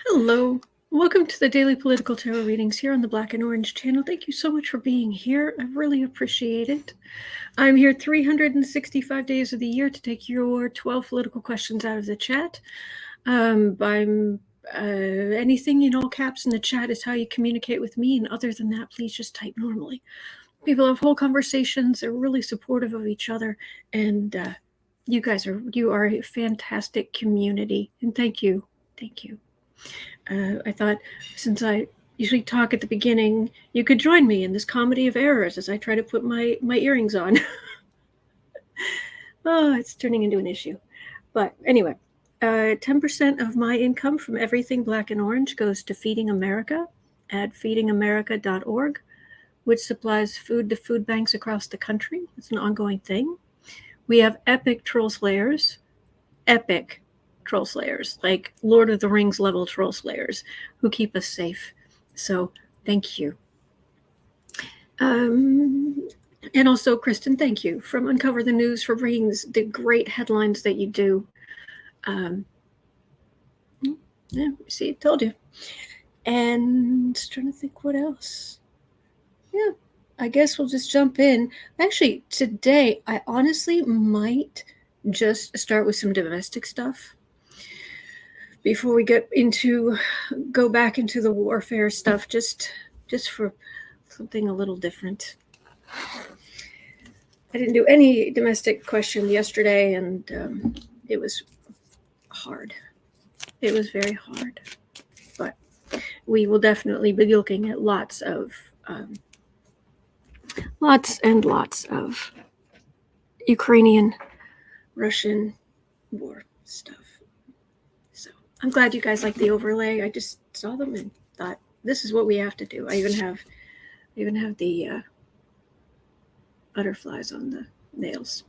Hello. Welcome to the Daily Political Tarot Readings here on the Black and Orange channel. Thank you so much for being here. I really appreciate it. I'm here 365 days of the year to take your 12 political questions out of the chat. Anything in all caps in the chat is how you communicate with me, and other than that, please just type normally. People have whole conversations. They're really supportive of each other, and you are a fantastic community, and thank you. I thought, since I usually talk at the beginning, you could join me in this comedy of errors as I try to put my earrings on. Oh, it's turning into an issue. But anyway, 10% of my income from everything Black and Orange goes to Feeding America at feedingamerica.org, which supplies food to food banks across the country. It's an ongoing thing. We have epic troll slayers, like Lord of the Rings level troll slayers, who keep us safe. So thank you. And also, Kristen, thank you from Uncover the News for bringing the great headlines that you do. Yeah, see, told you. And trying to think what else. Yeah, I guess we'll just jump in. Actually, today, I honestly might just start with some domestic stuff before we go back into the warfare stuff, just for something a little different. I didn't do any domestic question yesterday, and it was hard. It was very hard, but we will definitely be looking at lots and lots of Ukrainian, Russian war stuff. So I'm glad you guys like the overlay. I just saw them and thought, this is what we have to do. I even have the butterflies on the nails.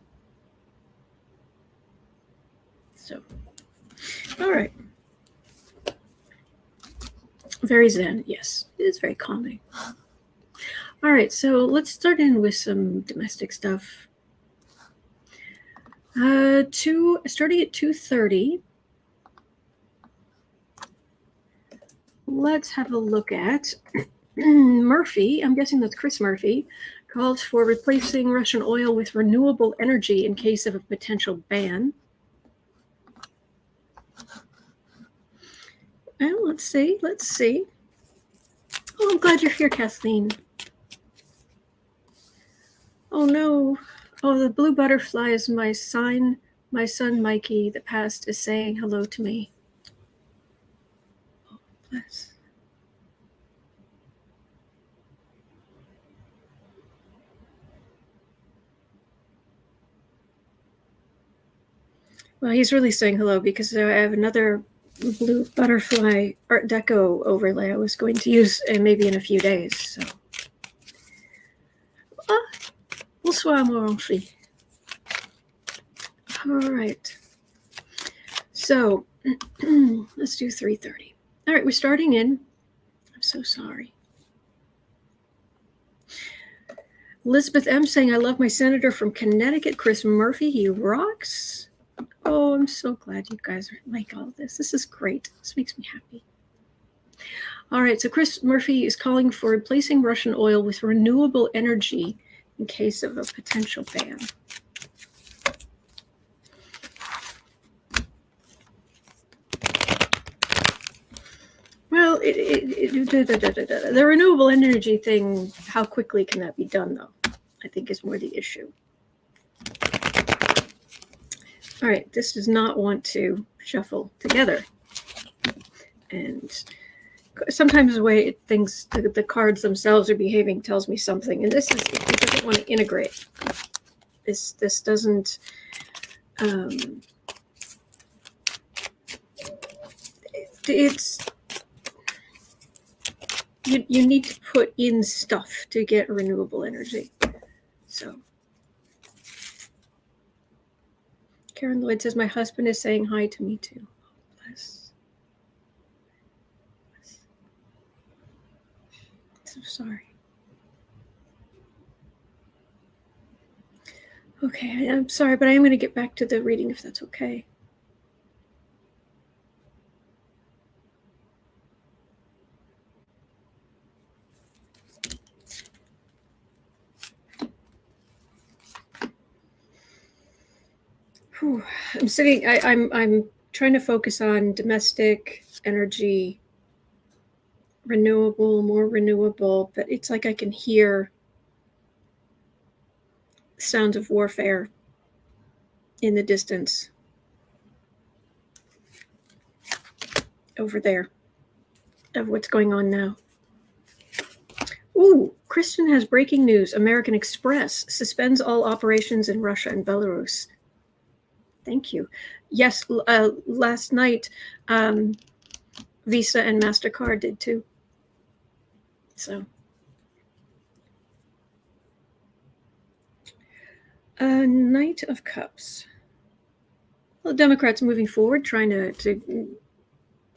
So, all right. Very zen, yes. It is very calming. All right, so let's start in with some domestic stuff. Starting at 2:30, let's have a look at Murphy. I'm guessing that's Chris Murphy. Calls for replacing Russian oil with renewable energy in case of a potential ban. Well, let's see. Oh, I'm glad you're here, Kathleen. Oh no. Oh, the blue butterfly is my son Mikey, the past, is saying hello to me. Oh, bless. Well, he's really saying hello because I have another blue butterfly Art Deco overlay I was going to use maybe in a few days. So, bonsoir, mon fille. All right. So, let's do 3:30. All right, we're starting in. I'm so sorry. Elizabeth M. saying, I love my senator from Connecticut, Chris Murphy. He rocks. Oh, I'm so glad you guys like all this. This is great. This makes me happy. All right, so Chris Murphy is calling for replacing Russian oil with renewable energy in case of a potential ban. Well, the renewable energy thing, how quickly can that be done, though? I think is more the issue. All right, this does not want to shuffle together. And sometimes the way the cards themselves are behaving tells me something. And this is, it doesn't want to integrate. This doesn't... it's... You need to put in stuff to get renewable energy. So... Karen Lloyd says, my husband is saying hi to me too. Oh, bless. So sorry. Okay, I'm sorry, but I am going to get back to the reading if that's okay. I'm sitting. I'm trying to focus on domestic energy, renewable, more renewable, but it's like I can hear sounds of warfare in the distance over there of what's going on now. Ooh, Kristen has breaking news. American Express suspends all operations in Russia and Belarus. Thank you. Yes, last night, Visa and MasterCard did too. So, Knight of Cups. Well, the Democrats moving forward, trying to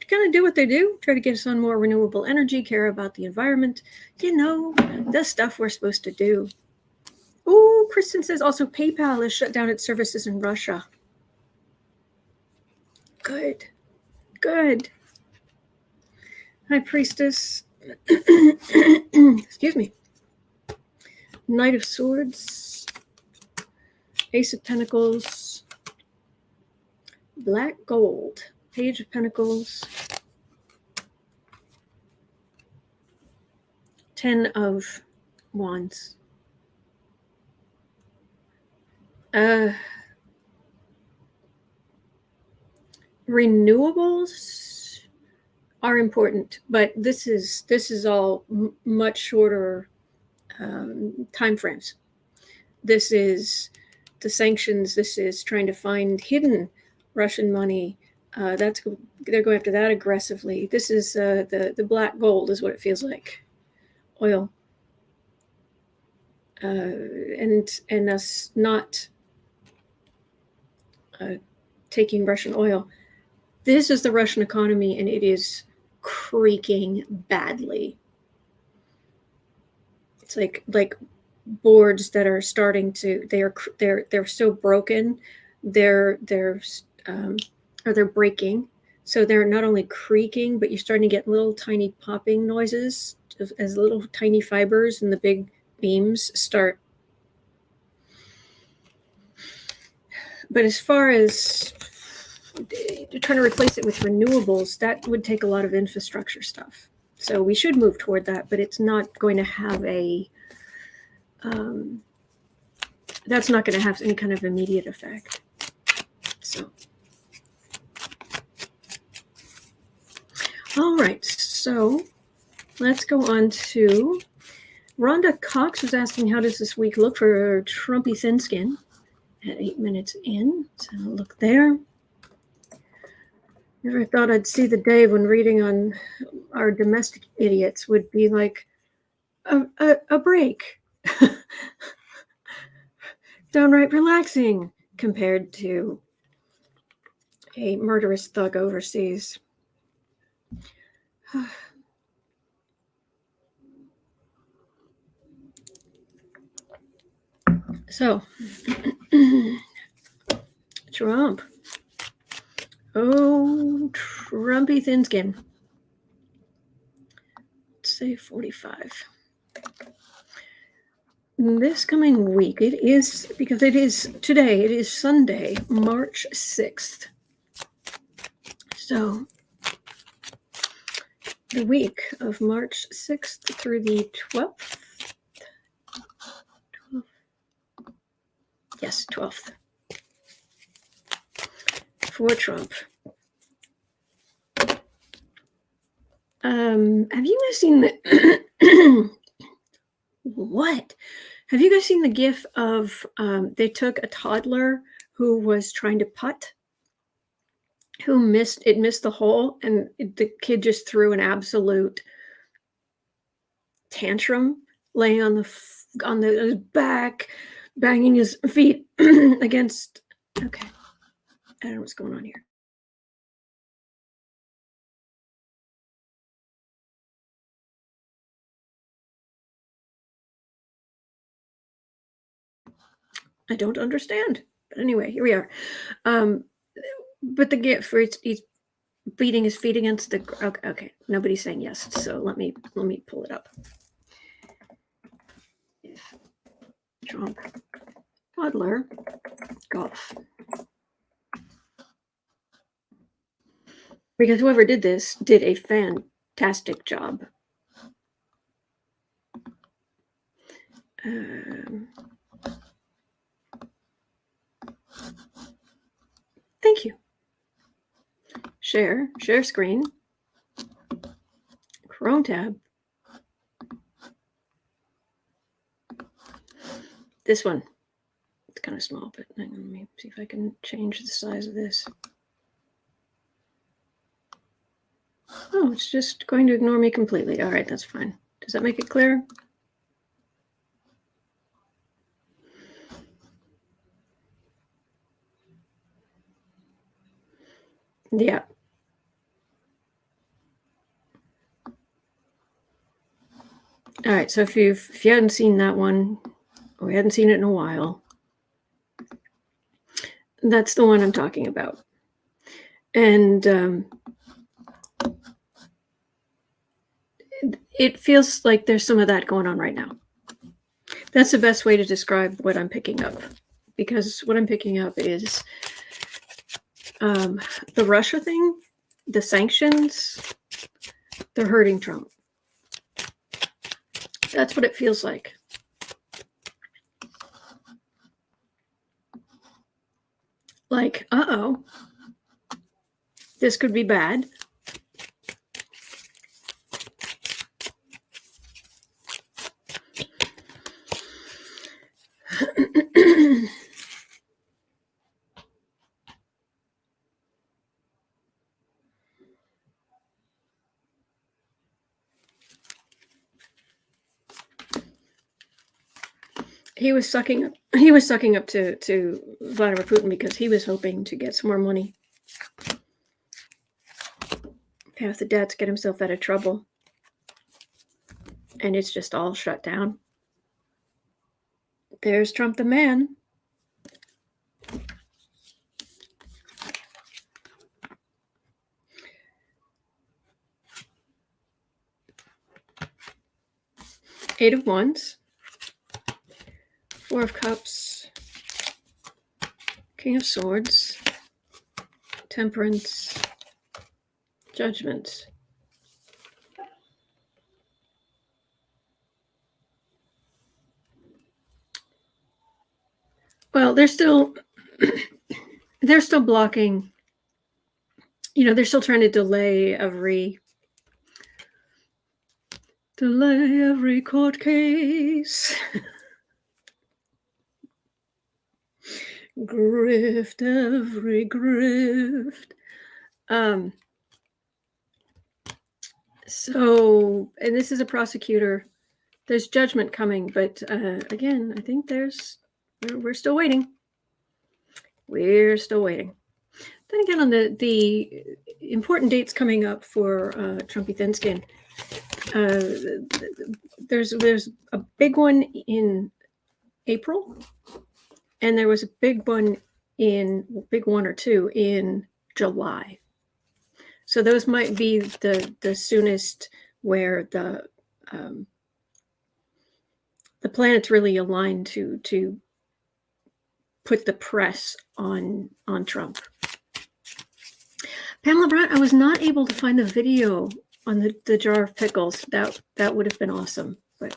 kind of do what they do, try to get us on more renewable energy, care about the environment, the stuff we're supposed to do. Ooh, Kristen says also PayPal has shut down its services in Russia. Good. High Priestess. Excuse me. Knight of Swords. Ace of Pentacles. Black Gold. Page of Pentacles. 10 of Wands. Renewables are important, but this is all much shorter time frames. This is the sanctions. This is trying to find hidden Russian money. They're going after that aggressively. This is the black gold is what it feels like. Oil. And us not taking Russian oil. This is the Russian economy, and it is creaking badly. It's like boards that are starting to they're so broken, they're breaking. So they're not only creaking, but you're starting to get little tiny popping noises as little tiny fibers in the big beams start. But as far as trying to replace it with renewables, that would take a lot of infrastructure stuff. So we should move toward that, but it's not going to have that's not going to have any kind of immediate effect. So, all right, so let's go on to Rhonda Cox was asking, how does this week look for Trumpythinskin at 8 minutes in? So look there. Never thought I'd see the day when reading on our domestic idiots would be like a break. Downright relaxing compared to a murderous thug overseas. So, Trump. Oh, Trumpythinskin. Let's say 45. This coming week, it is Sunday, March 6th. So, the week of March 6th through the 12th. Yes, 12th. For Trump. Have you guys seen the what? Have you guys seen the gif of they took a toddler who was trying to putt, who missed the hole, and the kid just threw an absolute tantrum, laying on his back, banging his feet against. Okay, I don't know what's going on here. I don't understand. But anyway, here we are. But the gif for he's beating his feet against the. Okay, nobody's saying yes. So let me pull it up. If Trump toddler golf. Because whoever did this did a fantastic job. Thank you. Share screen, Chrome tab. This one, it's kind of small, but let me see if I can change the size of this. Oh, it's just going to ignore me completely. All right, that's fine. Does that make it clear? Yeah. All right, so if you hadn't seen that one, or you hadn't seen it in a while, that's the one I'm talking about. And it feels like there's some of that going on right now. That's the best way to describe what I'm picking up, because what I'm picking up is the Russia thing, the sanctions, they're hurting Trump. That's what it feels like. Like, uh-oh, this could be bad. He was sucking up to Vladimir Putin because he was hoping to get some more money. Have the debts, get himself out of trouble. And it's just all shut down. There's Trump the man. Eight of Wands. Four of Cups. King of Swords. Temperance. Judgment. Well, they're still blocking. They're still trying to delay every court case. Grift every grift. So, and this is a prosecutor. There's judgment coming, but again, I think we're still waiting. We're still waiting. Then again, on the important dates coming up for Trumpythinskin, there's a big one in April, and there was a big one or two in July. So those might be the soonest where the planets really aligned to put the press on Trump. Pamela Brant, I was not able to find the video on the jar of pickles. That would have been awesome, but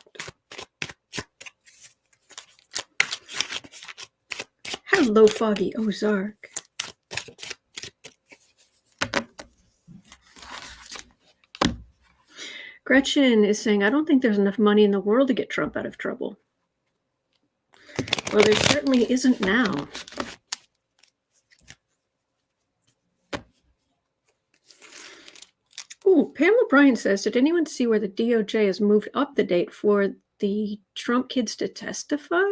hello, Foggy Ozark. Gretchen is saying, I don't think there's enough money in the world to get Trump out of trouble. Well, there certainly isn't now. Ooh, Pamela Bryant says, did anyone see where the DOJ has moved up the date for the Trump kids to testify?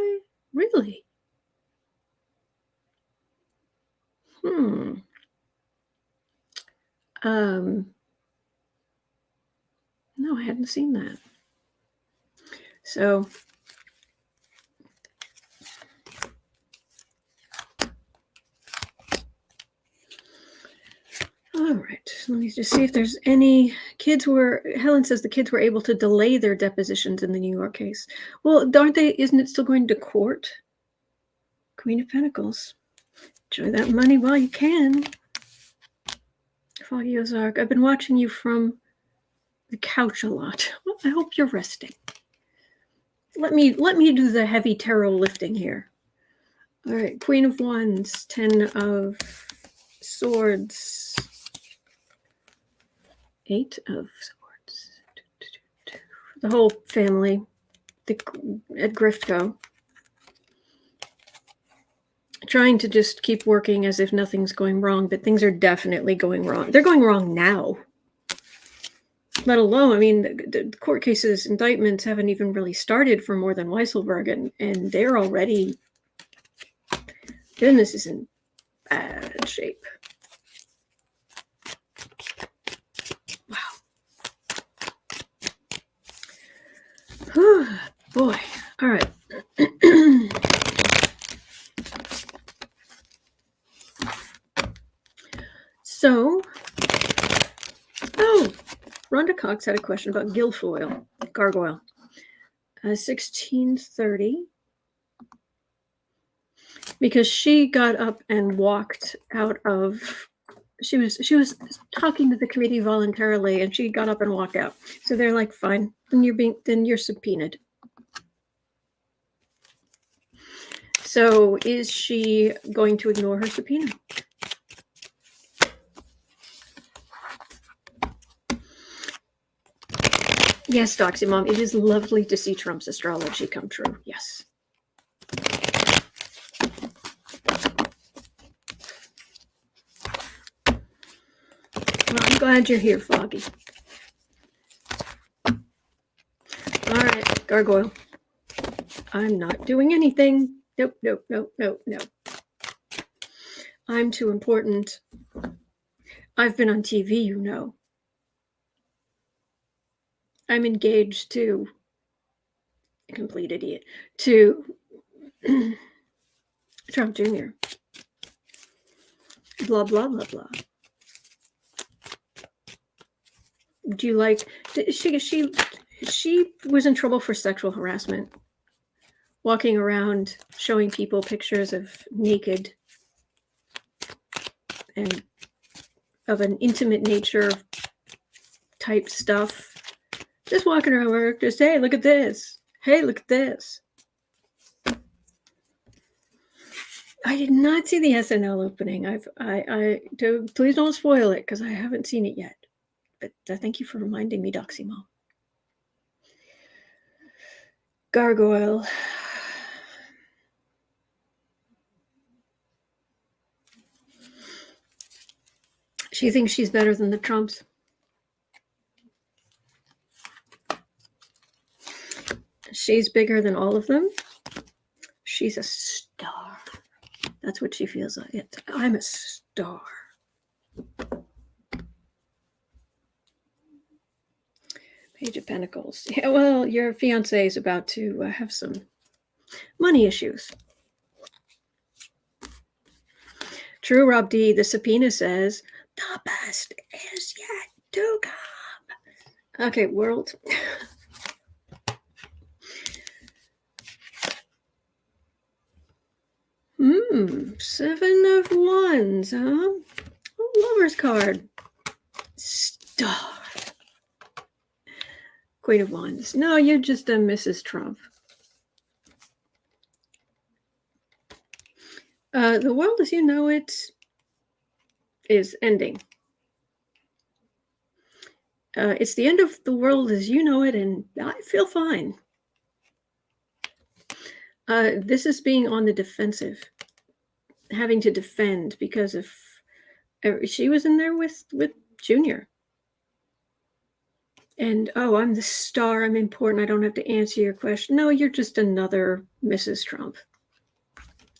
Really? No, I hadn't seen that. So, all right, let me just see if there's any Helen says the kids were able to delay their depositions in the New York case. Well, isn't it still going to court? Queen of Pentacles. Enjoy that money while you can. Foggy Ozark, I've been watching you from the couch a lot. Well, I hope you're resting. Let me do the heavy tarot lifting here. All right, Queen of Wands, 10 of Swords, 8 of Swords. The whole family at Griftco. Trying to just keep working as if nothing's going wrong, but things are definitely going wrong. They're going wrong now. Let alone, I mean, the court cases, indictments haven't even really started for more than Weisselberg, and they're already, business is in bad shape. Wow. Boy. All right. So, Rhonda Cox had a question about Gilfoyle, gargoyle. 1630. Because she got up and walked out of, she was talking to the committee voluntarily, and she got up and walked out. So they're like, fine, then you're subpoenaed. So is she going to ignore her subpoena? Yes, Doxy Mom, it is lovely to see Trump's astrology come true. Yes. Well, I'm glad you're here, Foggy. All right, gargoyle. I'm not doing anything. Nope. I'm too important. I've been on TV, you know. I'm engaged to a complete idiot, to Trump Jr. Blah, blah, blah, blah. Do you like, she was in trouble for sexual harassment, walking around showing people pictures of naked and of an intimate nature type stuff. Just walking around work, just, hey, look at this. Hey, look at this. I did not see the SNL opening. Please don't spoil it because I haven't seen it yet. But thank you for reminding me, Doxy Mom. Gargoyle. She thinks she's better than the Trumps. She's bigger than all of them. She's a star. That's what she feels like. I'm a star. Page of Pentacles. Yeah, well, your fiance is about to have some money issues. True, Rob D. The subpoena says the best is yet to come. Okay, world. 7 of Wands, huh? Lover's card. Star. Queen of Wands. No, you're just a Mrs. Trump. The world as you know it is ending. It's the end of the world as you know it, and I feel fine. This is being on the defensive, having to defend because of she was in there with Junior. And, oh, I'm the star, I'm important, I don't have to answer your question. No, you're just another Mrs. Trump.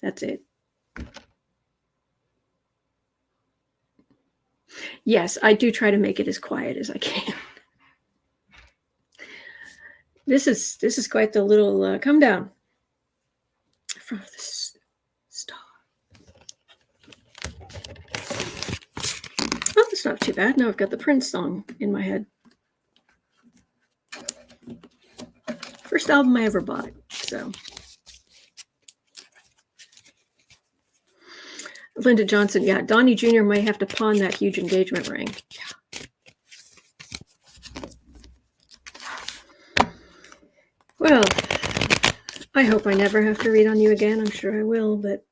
That's it. Yes, I do try to make it as quiet as I can. This is quite the little come down from the star. Oh, that's not too bad. Now I've got the Prince song in my head. First album I ever bought, so. Linda Johnson, yeah, Donnie Jr. might have to pawn that huge engagement ring. Yeah. Well, I hope I never have to read on you again. I'm sure I will, but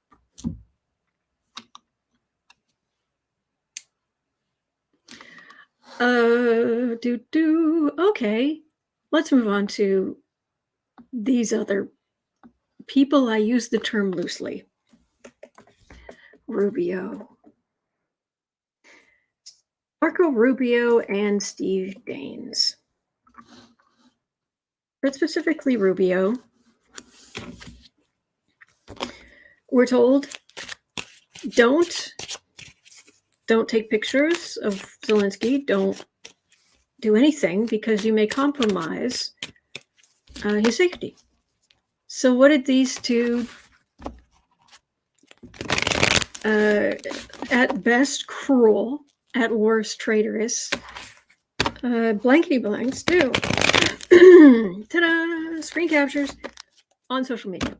okay. Let's move on to these other people. I use the term loosely. Rubio. Marco Rubio and Steve Daines. But specifically Rubio. We're told, don't take pictures of Zelensky. Don't do anything because you may compromise his safety. So what did these two, at best cruel, at worst traitorous, blankety blanks do? Ta-da! Screen captures on social media.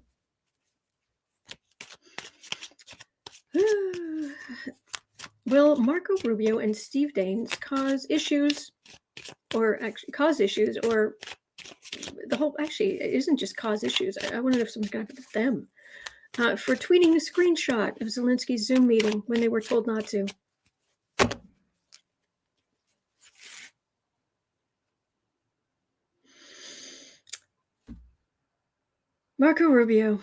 Will Marco Rubio and Steve Daines cause issues, or the whole, actually, it isn't just cause issues. I wonder if something's going to happen to them for tweeting a screenshot of Zelensky's Zoom meeting when they were told not to. Marco Rubio,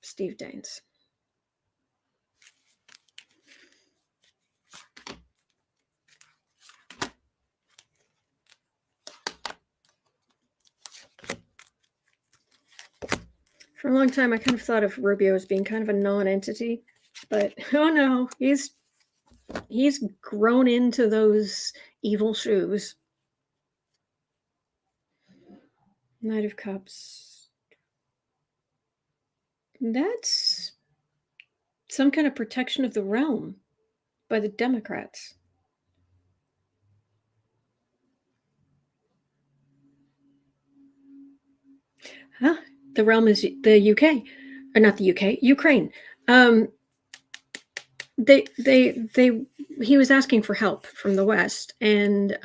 Steve Daines. For a long time, I kind of thought of Rubio as being kind of a non-entity, but oh no, he's grown into those evil shoes. Knight of Cups. That's some kind of protection of the realm by the Democrats. Huh? The realm is the UK, or not the UK, Ukraine. He was asking for help from the West, and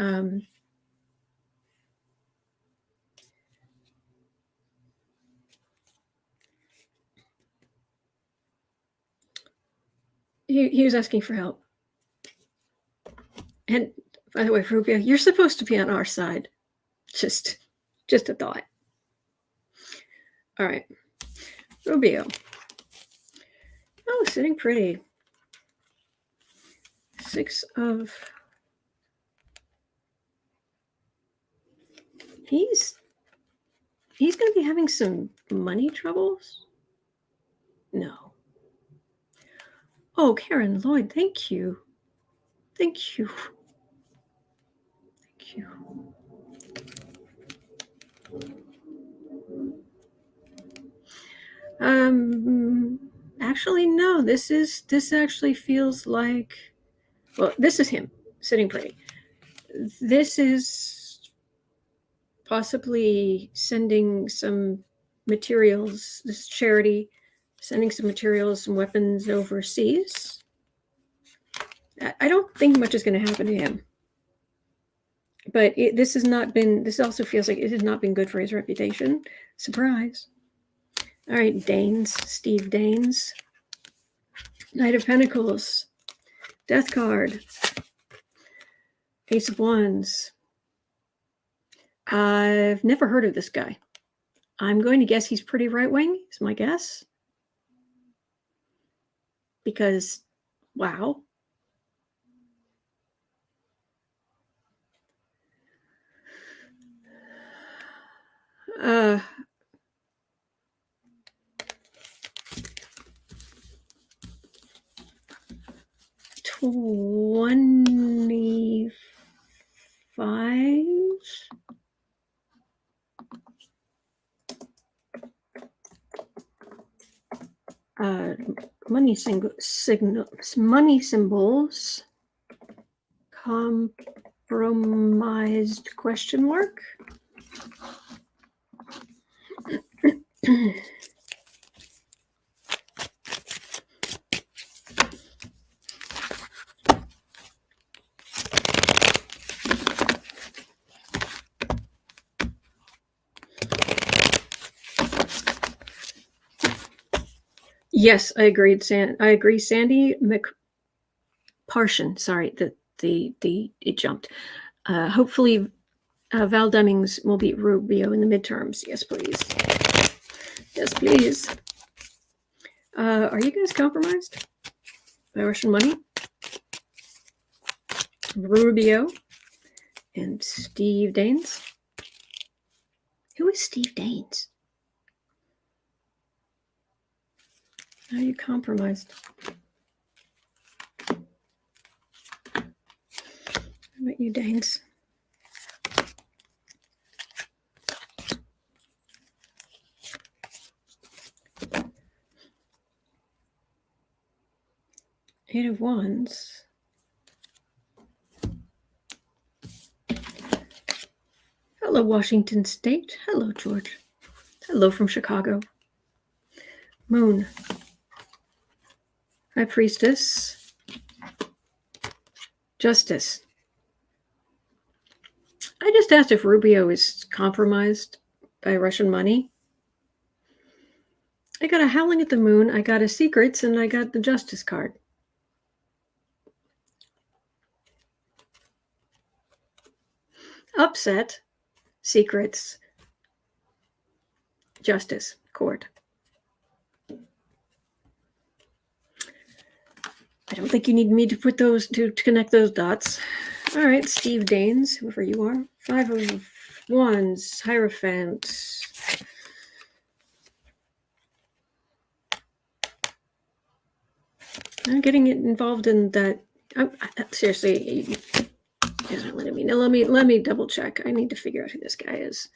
he was asking for help. And by the way, Rubio, you're supposed to be on our side. Just a thought. All right, Rubio. Oh, sitting pretty. 6 of. He's going to be having some money troubles. No. Oh, Karen Lloyd, thank you. Thank you. Thank you. Actually, no, this actually feels like, well, this is him sitting pretty. This is possibly sending some materials, this charity, sending some materials, some weapons overseas. I don't think much is going to happen to him. But this also feels like it has not been good for his reputation. Surprise. All right, Daines, Steve Daines. Knight of Pentacles. Death card. Ace of Wands. I've never heard of this guy. I'm going to guess he's pretty right-wing, is my guess. Because, wow. $25. Money symbols. Compromised question mark. Yes, I agreed. I agree. Sandy McPartian. Sorry, it jumped. Hopefully, Val Demings will beat Rubio in the midterms. Yes, please. Yes, please. Are you guys compromised by Russian money? Rubio and Steve Daines. Who is Steve Daines? Are you compromised? How about you, Daines? Eight of Wands. Hello, Washington State. Hello, George. Hello from Chicago. Moon. High Priestess. Justice. I just asked if Rubio is compromised by Russian money. I got a Howling at the Moon, I got a Secrets, and I got the Justice card. Upset, Secrets, Justice, Court. I don't think you need me to put those to connect those dots. All right, Steve Daines, whoever you are. 5 of Wands, Hierophant. I'm getting involved in that. Seriously, it doesn't let me know. Let me double check. I need to figure out who this guy is.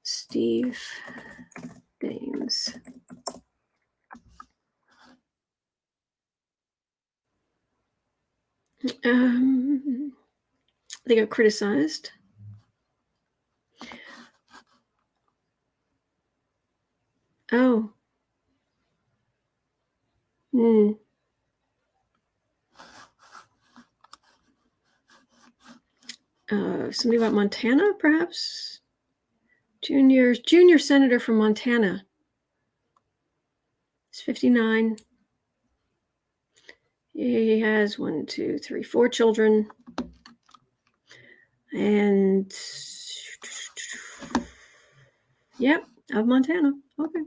Steve Daines. They got criticized. Oh. Somebody about Montana, perhaps? Junior senator from Montana. He's 59. He has 1, 2, 3, 4 children. And yep, of Montana. Okay.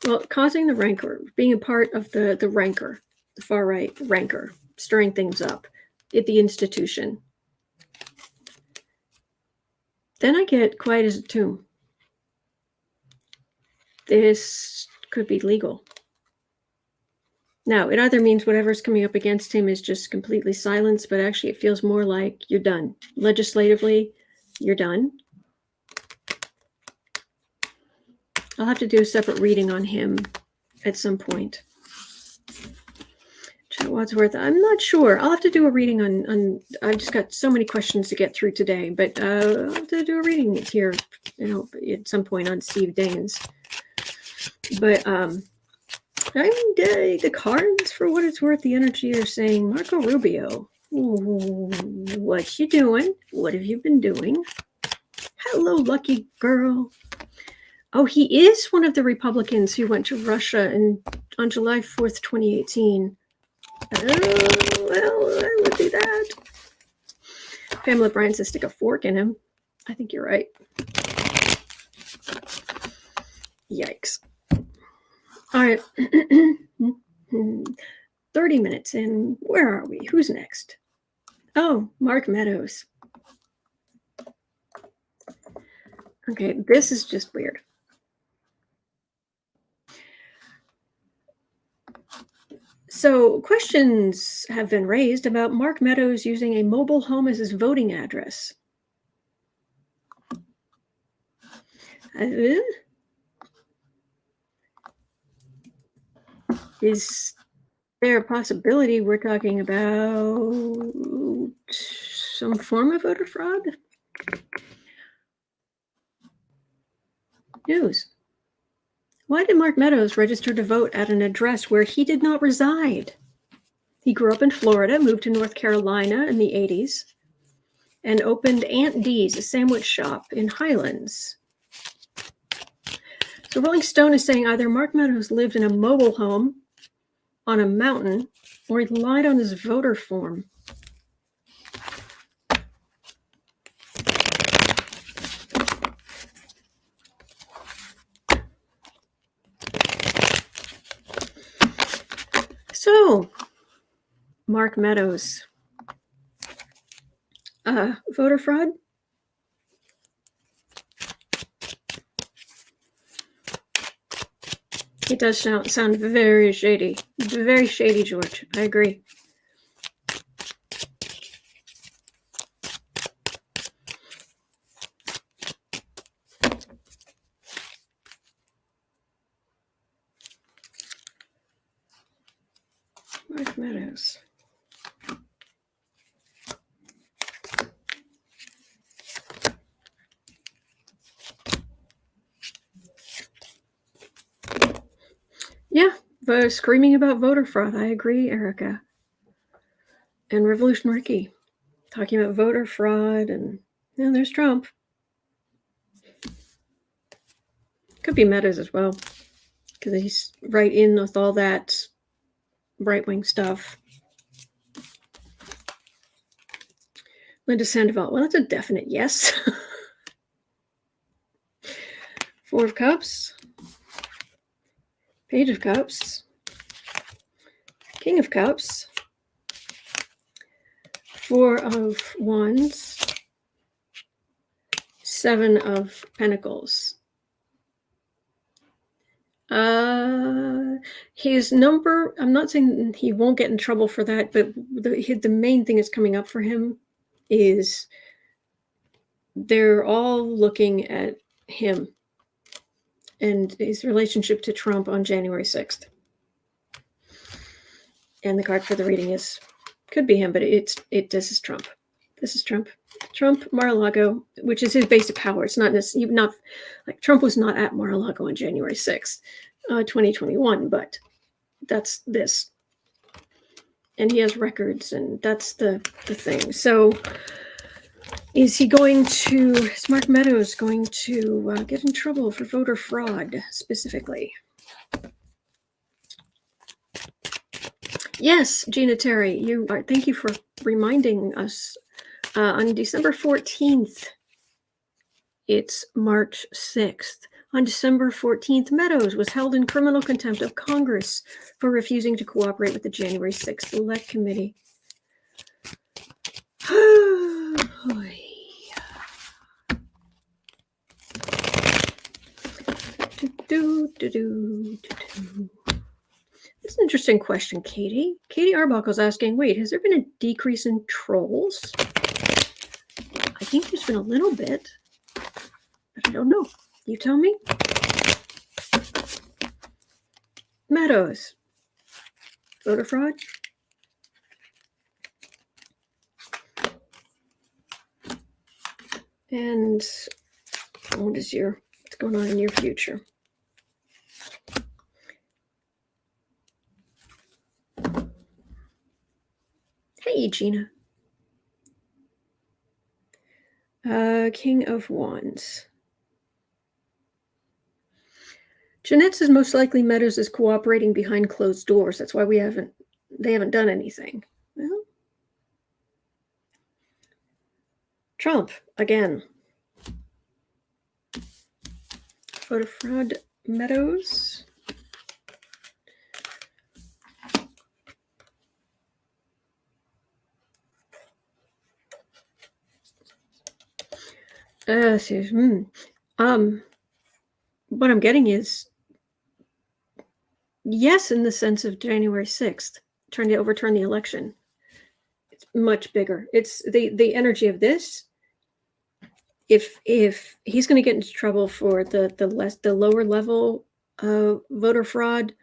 Well, causing the rancor, being a part of the rancor, the far right rancor, stirring things up at the institution. Then I get quiet as a tomb. This could be legal. Now, it either means whatever's coming up against him is just completely silenced, but actually it feels more like you're done. Legislatively, you're done. I'll have to do a separate reading on him at some point. Chet Wadsworth, I'm not sure. I'll have to do a reading on I just got so many questions to get through today, but I'll have to do a reading here, at some point on Steve Daines. But the cards, for what it's worth, the energy are saying, Marco Rubio, what you doing? What have you been doing? Hello, lucky girl. Oh, he is one of the Republicans who went to Russia on July 4th, 2018. Oh, well, I would do that. Pamela Bryan says stick a fork in him. I think you're right. Yikes. All right. 30 minutes in. Where are we? Who's next? Oh, Mark Meadows. Okay, this is just weird. So questions have been raised about Mark Meadows using a mobile home as his voting address. Is there a possibility we're talking about some form of voter fraud? News. Why did Mark Meadows register to vote at an address where he did not reside? He grew up in Florida, moved to North Carolina in the 80s. and opened Aunt Dee's, a sandwich shop in Highlands. So Rolling Stone is saying either Mark Meadows lived in a mobile home on a mountain or he lied on his voter form. So, Mark Meadows, voter fraud? It does sound very shady. Very shady, George. I agree. Mark Meadows. Yeah, screaming about voter fraud. I agree, Erica. And Revolution Ricky talking about voter fraud, and there's Trump. Could be Meadows as well, because he's right in with all that right-wing stuff. Linda Sandoval, well, that's a definite yes. Four of Cups, Page of Cups, King of Cups, Four of Wands, Seven of Pentacles. His number, I'm not saying he won't get in trouble for that, but the main thing that's coming up for him is they're all looking at him and his relationship to Trump on January 6th. And the card for the reading could be him, but this is Trump. This is Trump. Trump, Mar-a-Lago, which is his base of power. It's not like Trump was not at Mar-a-Lago on January 6th, 2021, but that's this. And he has records, and that's the thing. So is Mark Meadows going to get in trouble for voter fraud specifically? Yes, Gina Terry, thank you for reminding us. On December 14th, it's March 6th. On December 14th, Meadows was held in criminal contempt of Congress for refusing to cooperate with the January 6th Select Committee. That's an interesting question, Katie. Katie Arbuckle's asking, wait, has there been a decrease in trolls? I think there's been a little bit, but I don't know. You tell me. Meadows. Voter fraud? And what's going on in your future? Hey, Gina. King of Wands. Jeanette says most likely Meadows is cooperating behind closed doors. That's why they haven't done anything. Well, Trump, again. Voter fraud, Meadows. What I'm getting is yes, in the sense of January 6th, trying to overturn the election. It's much bigger. It's the energy of this. If he's going to get into trouble for the lower level voter fraud,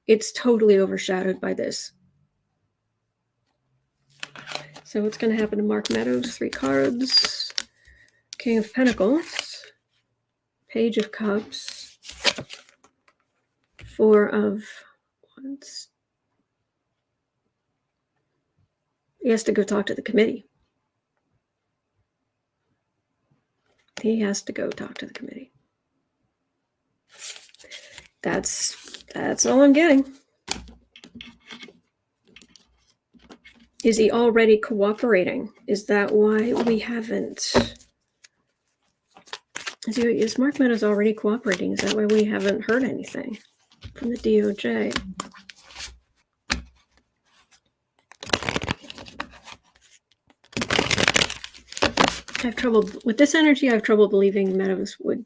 it's totally overshadowed by this. So what's going to happen to Mark Meadows? 3 cards. King of Pentacles. Page of Cups. 4 of Wands. He has to go talk to the committee. He has to go talk to the committee. That's all I'm getting. Is he already cooperating? Is that why we haven't? Is Mark Meadows already cooperating? Is that why we haven't heard anything from the DOJ? I have trouble with this energy. I have trouble believing Meadows would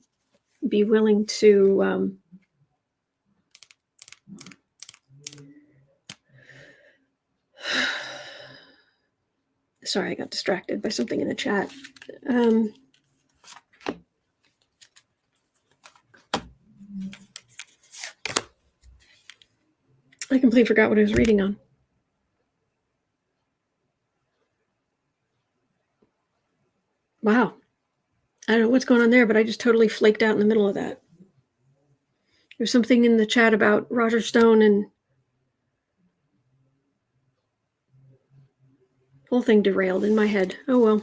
be willing to sorry, I got distracted by something in the chat. I completely forgot what I was reading on. Wow. I don't know what's going on there, but I just totally flaked out in the middle of that. There's something in the chat about Roger Stone and whole thing derailed in my head. Oh well.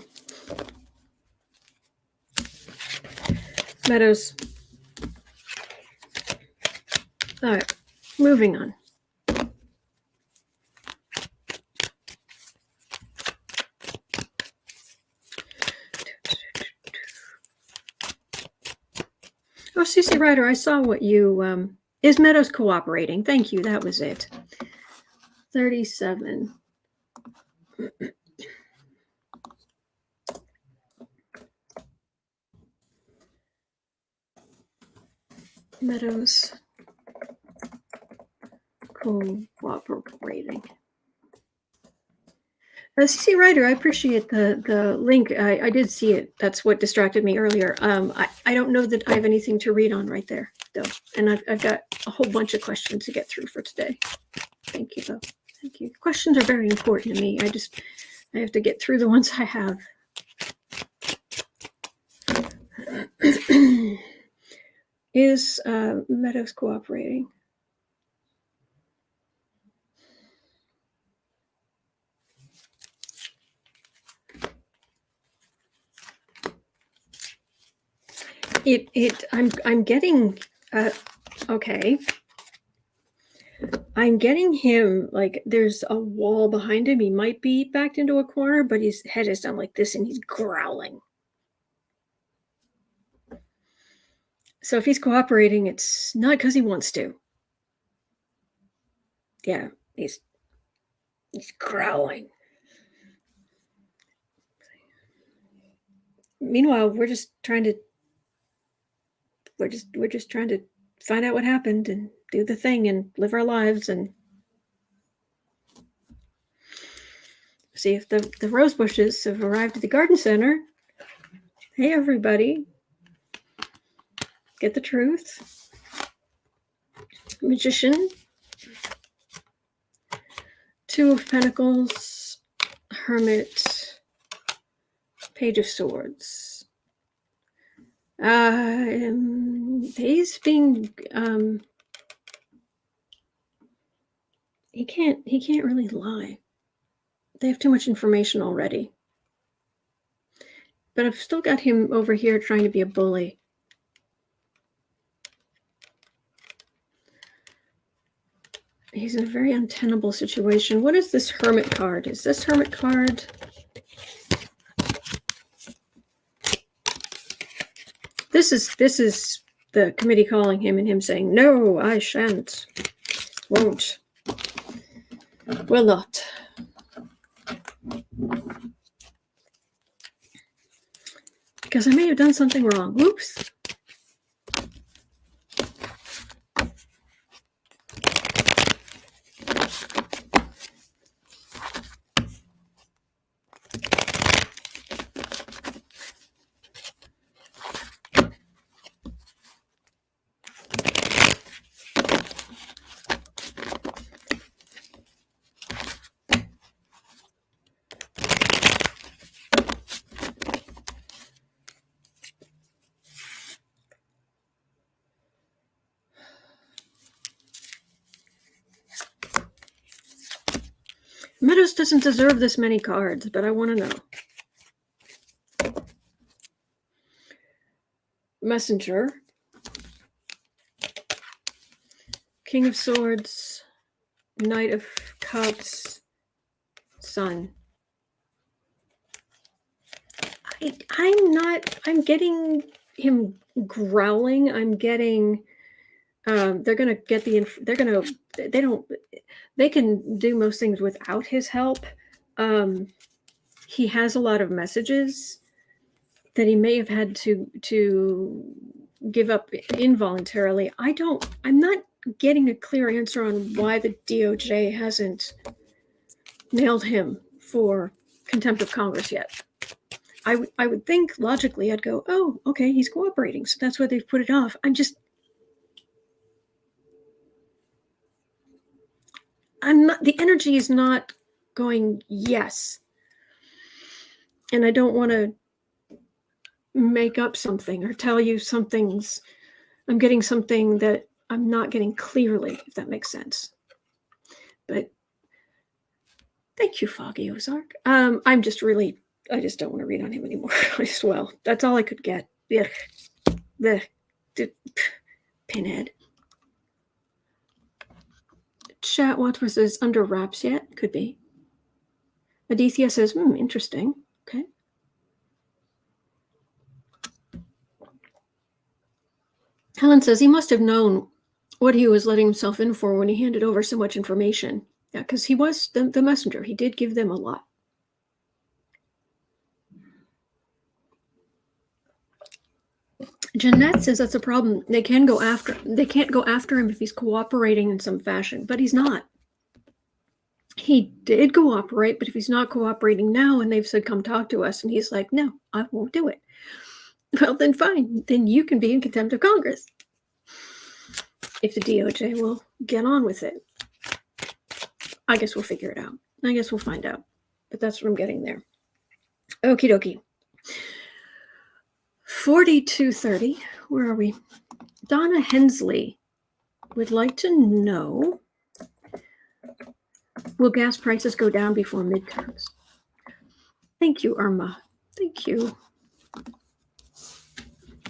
Meadows. All right, moving on. Oh, CC Ryder, I saw what you, is Meadows cooperating? Thank you, that was it. 37. Meadows cooperating. CC Ryder, I appreciate the link. I did see it. That's what distracted me earlier. I don't know that I have anything to read on right there, though. And I've got a whole bunch of questions to get through for today. Thank you, though. Thank you. Questions are very important to me. I have to get through the ones I have. Is Meadows cooperating? I'm getting okay. I'm getting him like there's a wall behind him. He might be backed into a corner, but his head is down like this and he's growling. So if he's cooperating, it's not because he wants to. Yeah, he's growling. Meanwhile, we're just trying to find out what happened and do the thing and live our lives and see if the rose bushes have arrived at the garden center. Hey, everybody. Get the truth. Magician. Two of Pentacles. Hermit. Page of Swords. He's being he can't really lie. They have too much information already. But I've still got him over here trying to be a bully. He's in a very untenable situation. What is this Hermit card? Is this Hermit card? This is the committee calling him and him saying, no, I shan't, won't, will not. Because I may have done something wrong. Oops. Meadows doesn't deserve this many cards, but I want to know. messenger. King of Swords, Knight of Cups, Sun. I'm getting him growling. I'm getting, they're going to get they can do most things without his help. He has a lot of messages that he may have had to give up involuntarily. I'm not getting a clear answer on why the DOJ hasn't nailed him for contempt of Congress yet. I would think logically I'd go, oh, okay, he's cooperating, so that's why they've put it off. The energy is not going yes. And I don't want to make up something or tell you I'm getting something that I'm not getting clearly, if that makes sense. But thank you, Foggy Ozark. I just don't want to read on him anymore. That's all I could get. Pinhead. Chat watch versus under wraps yet? Could be. Aditya says, interesting. Okay. Helen says he must have known what he was letting himself in for when he handed over so much information. Yeah, because he was the messenger. He did give them a lot. Jeanette says that's a problem. They can't go after him if he's cooperating in some fashion, but he's not. He did cooperate, but if he's not cooperating now and they've said, come talk to us, and he's like, no, I won't do it. Well, then fine. Then you can be in contempt of Congress. If the DOJ will get on with it. I guess we'll figure it out. I guess we'll find out. But that's what I'm getting there. Okie dokie. 4230. Where are we? Donna Hensley would like to know, will gas prices go down before midterms? Thank you, Irma. Thank you.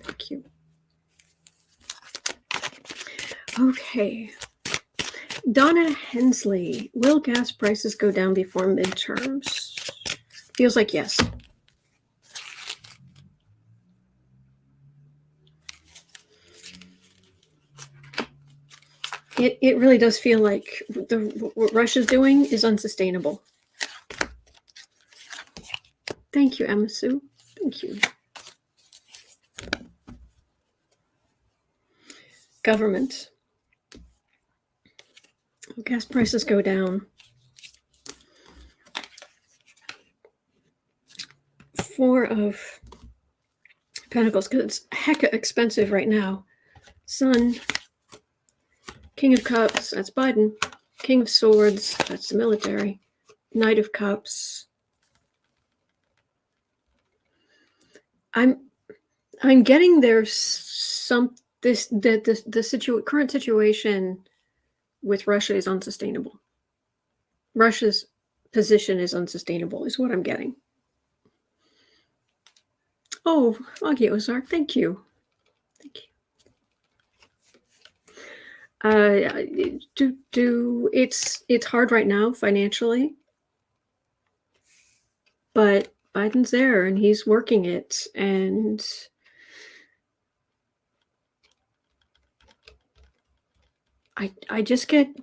Thank you. Okay. Donna Hensley, will gas prices go down before midterms? Feels like yes. It really does feel like what Russia's doing is unsustainable. Thank you, Emma Sue. Thank you. Government. Gas prices go down. Four of Pentacles, because it's hecka expensive right now. Sun. King of Cups, that's Biden. King of Swords, that's the military. Knight of Cups. I'm getting there's the current situation with Russia is unsustainable. Russia's position is unsustainable, is what I'm getting. Oh, Foggy Ozark, thank you. Thank you. It's hard right now financially, but Biden's there and he's working it, and I just get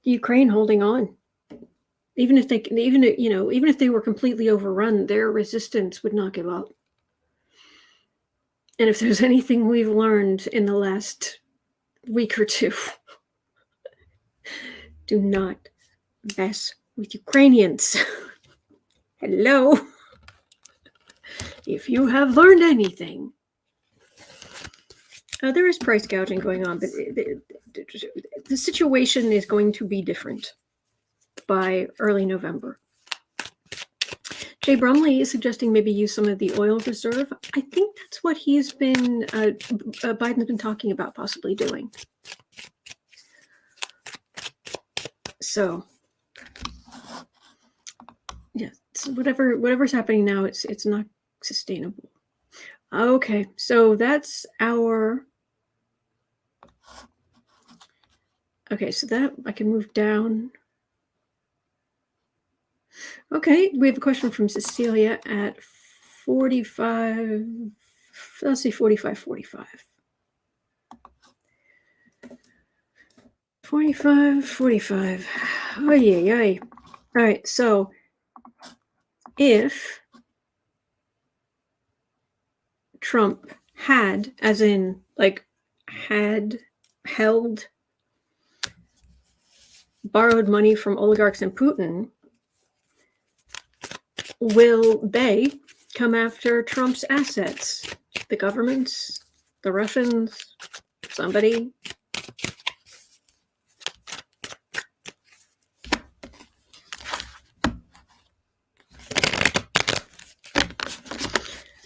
Ukraine holding on. Even if they were completely overrun, their resistance would not give up. And if there's anything we've learned in the last week or two, do not mess with Ukrainians. Hello. If you have learned anything. There is price gouging going on, but the situation is going to be different by early November. Jay Brumley is suggesting maybe use some of the oil reserve. I think that's what he's been, Biden's been talking about possibly doing. So, yeah, whatever's happening now, it's not sustainable. Okay, so that's our... Okay, so that I can move down. Okay, we have a question from Cecilia at 45. Let's see, 45. 45. Oh, yeah. All right, so if Trump had, as in, like, had held, borrowed money from oligarchs and Putin, will they come after Trump's assets? The governments, the Russians, somebody?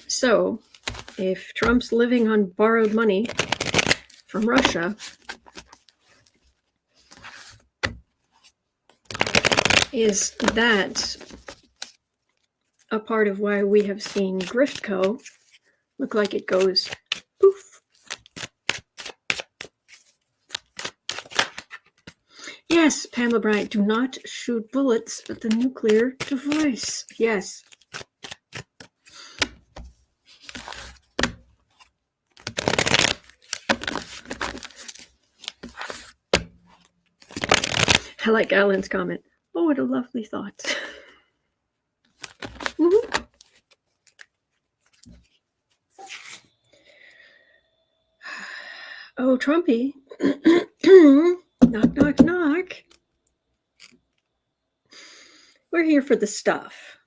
So, if Trump's living on borrowed money from Russia, is that a part of why we have seen Griftco look like it goes poof? Yes, Pamela Bryant, do not shoot bullets at the nuclear device. Yes. I like Alan's comment. Oh, what a lovely thought. Mm-hmm. Oh, Trumpy. Knock, knock, knock. We're here for the stuff.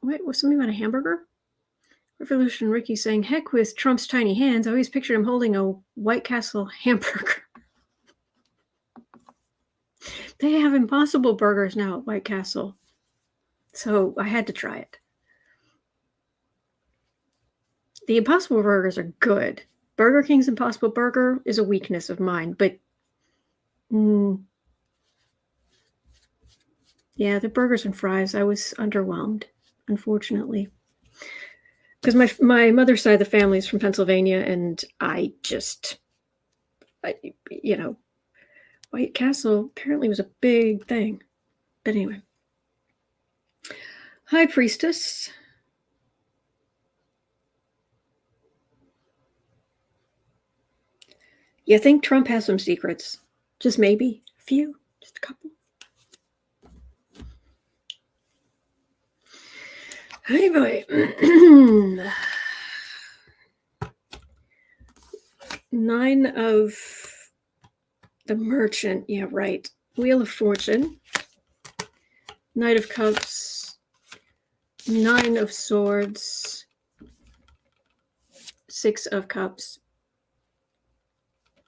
Wait, was something about a hamburger? Revolution Ricky saying, heck with Trump's tiny hands. I always pictured him holding a White Castle hamburger. They have Impossible burgers now at White Castle. So I had to try it. The Impossible burgers are good. Burger King's Impossible Burger is a weakness of mine, but yeah, the burgers and fries, I was underwhelmed, unfortunately. Because my mother's side of the family is from Pennsylvania, and White Castle apparently was a big thing. But anyway. Hi, Priestess. You think Trump has some secrets? Just maybe a few, just a couple. Anyway, 9 of the Merchant. Yeah, right. Wheel of Fortune. Knight of Cups. 9 of Swords. 6 of Cups.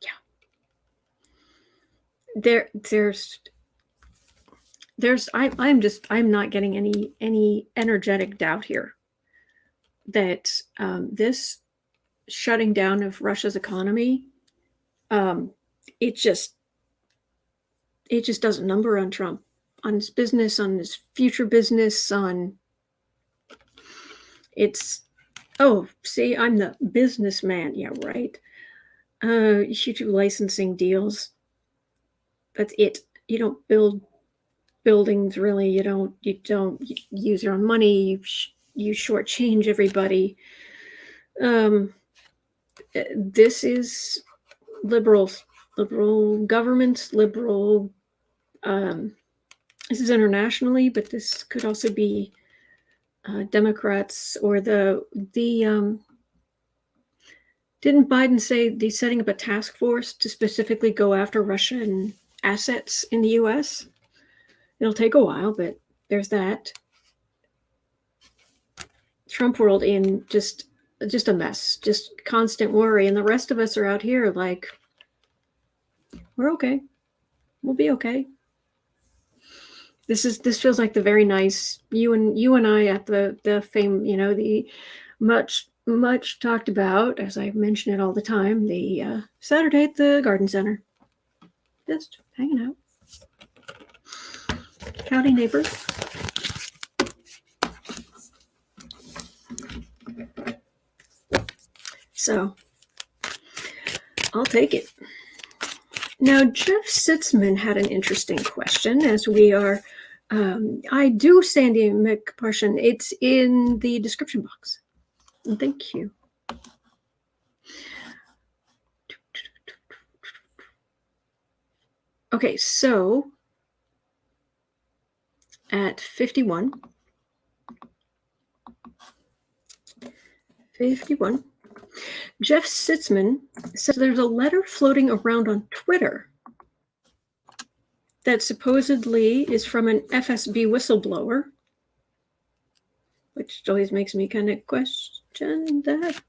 Yeah. I'm not getting any energetic doubt here that this shutting down of Russia's economy, it just does a number on Trump, on his business, on his future business, on it's, oh, see, I'm the businessman. Yeah, right. YouTube licensing deals. That's it. You don't build buildings, really. You don't use your own money. You shortchange everybody. This is liberal government, liberal. This is internationally, but this could also be Democrats or the didn't Biden say he's setting up a task force to specifically go after Russian assets in the U.S.? It'll take a while, but there's that. Trump world in just a mess, just constant worry, and the rest of us are out here like, we're okay, we'll be okay. This feels like the very nice you and I at the fame, the much much talked about, as I mention it all the time, the Saturday at the Garden Center. Just hanging out. Howdy, neighbor. So, I'll take it. Now, Jeff Sitzman had an interesting question as we are, I do, Sandy McPartian, it's in the description box. Thank you. Okay, so at 51, Jeff Sitzman says there's a letter floating around on Twitter that supposedly is from an FSB whistleblower, which always makes me kind of question that.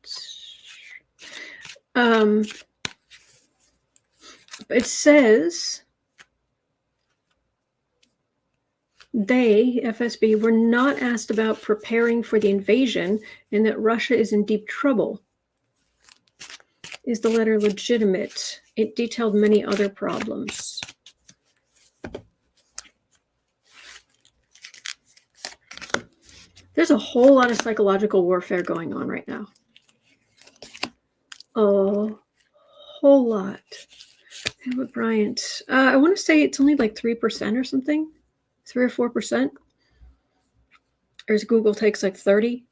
It says they, FSB, were not asked about preparing for the invasion and that Russia is in deep trouble. Is the letter legitimate? It detailed many other problems. There's a whole lot of psychological warfare going on right now. A whole lot. Edward Bryant. I want to say it's only like 3% or something. 3 or 4%. Whereas Google takes like 30.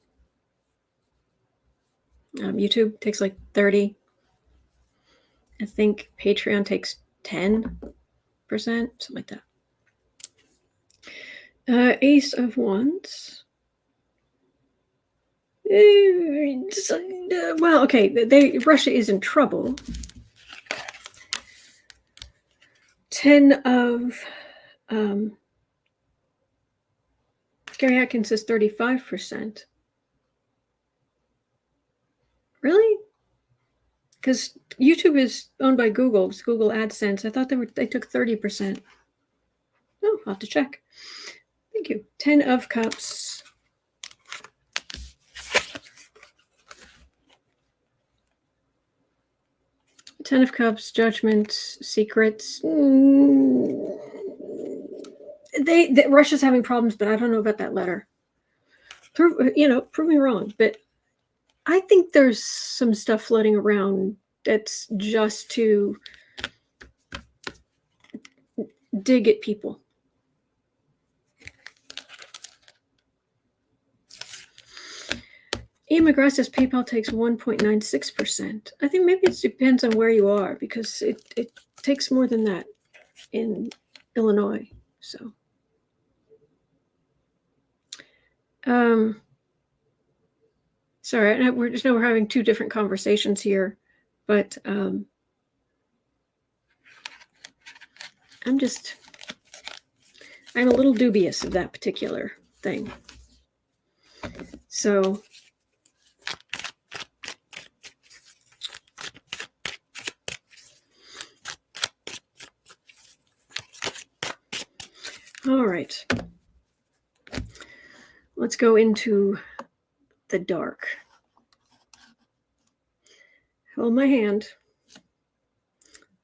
YouTube takes like 30. I think Patreon takes 10%, something like that. Ace of Wands. Well, okay, Russia is in trouble. 10 of Gary Atkins says 35%. Really? Because YouTube is owned by Google. It's Google AdSense. I thought they took 30%. Oh, I'll have to check. Thank you. 10 of Cups. Ten of Cups, Judgment, Secrets. Russia's having problems, but I don't know about that letter. Prove me wrong, but I think there's some stuff floating around that's just to dig at people. Ian McGrath says PayPal takes 1.96%. I think maybe it depends on where you are because it takes more than that in Illinois. So, sorry, we're having two different conversations here, but I'm a little dubious of that particular thing. So. All right, let's go into the dark. Hold my hand.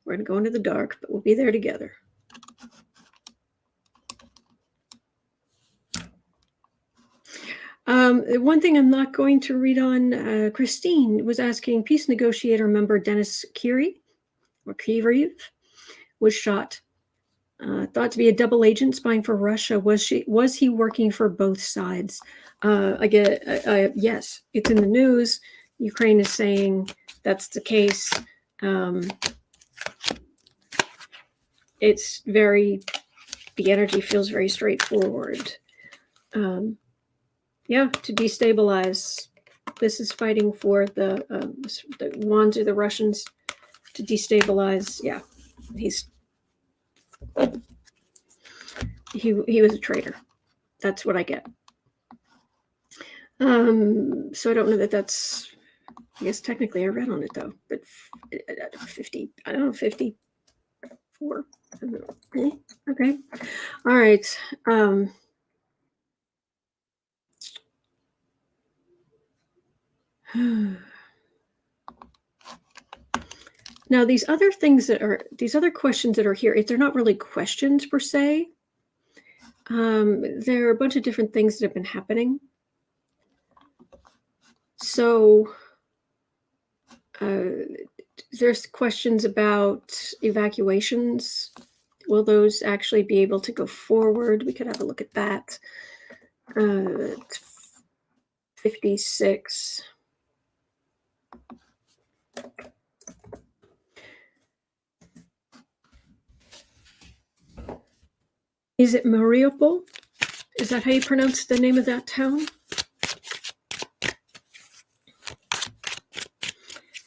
We're going to go into the dark, but we'll be there together. One thing I'm not going to read on, Christine was asking, peace negotiator member Denis Kiree, or Kiree, was shot. Thought to be a double agent spying for Russia. Was he working for both sides? Yes, it's in the news. Ukraine is saying that's the case. The energy feels very straightforward. To destabilize. This is fighting for the ones or the Russians to destabilize. Yeah, he was a traitor. That's what I get. So I don't know that that's. I guess technically I read on it though, but 50. I don't know 54. I don't know. Okay. All right. Now, these other questions that are here, they're not really questions per se. There are a bunch of different things that have been happening. So there's questions about evacuations. Will those actually be able to go forward? We could have a look at that. 56. Is it Mariupol? Is that how you pronounce the name of that town?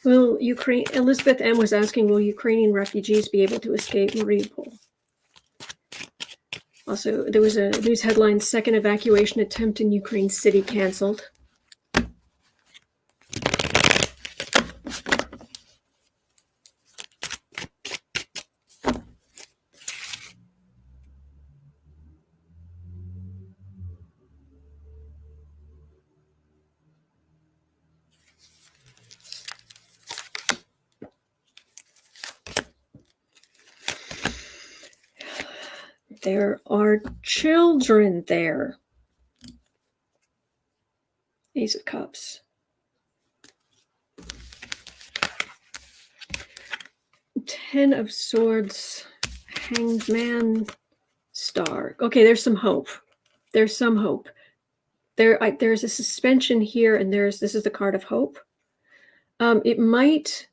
Will Ukraine? Elizabeth M. was asking, will Ukrainian refugees be able to escape Mariupol? Also, there was a news headline, second evacuation attempt in Ukraine city canceled. There are children there. Ace of Cups. 10 of Swords. Hanged Man. Star. Okay, there's some hope. There's some hope. There's a suspension here, and this is the card of hope. It might...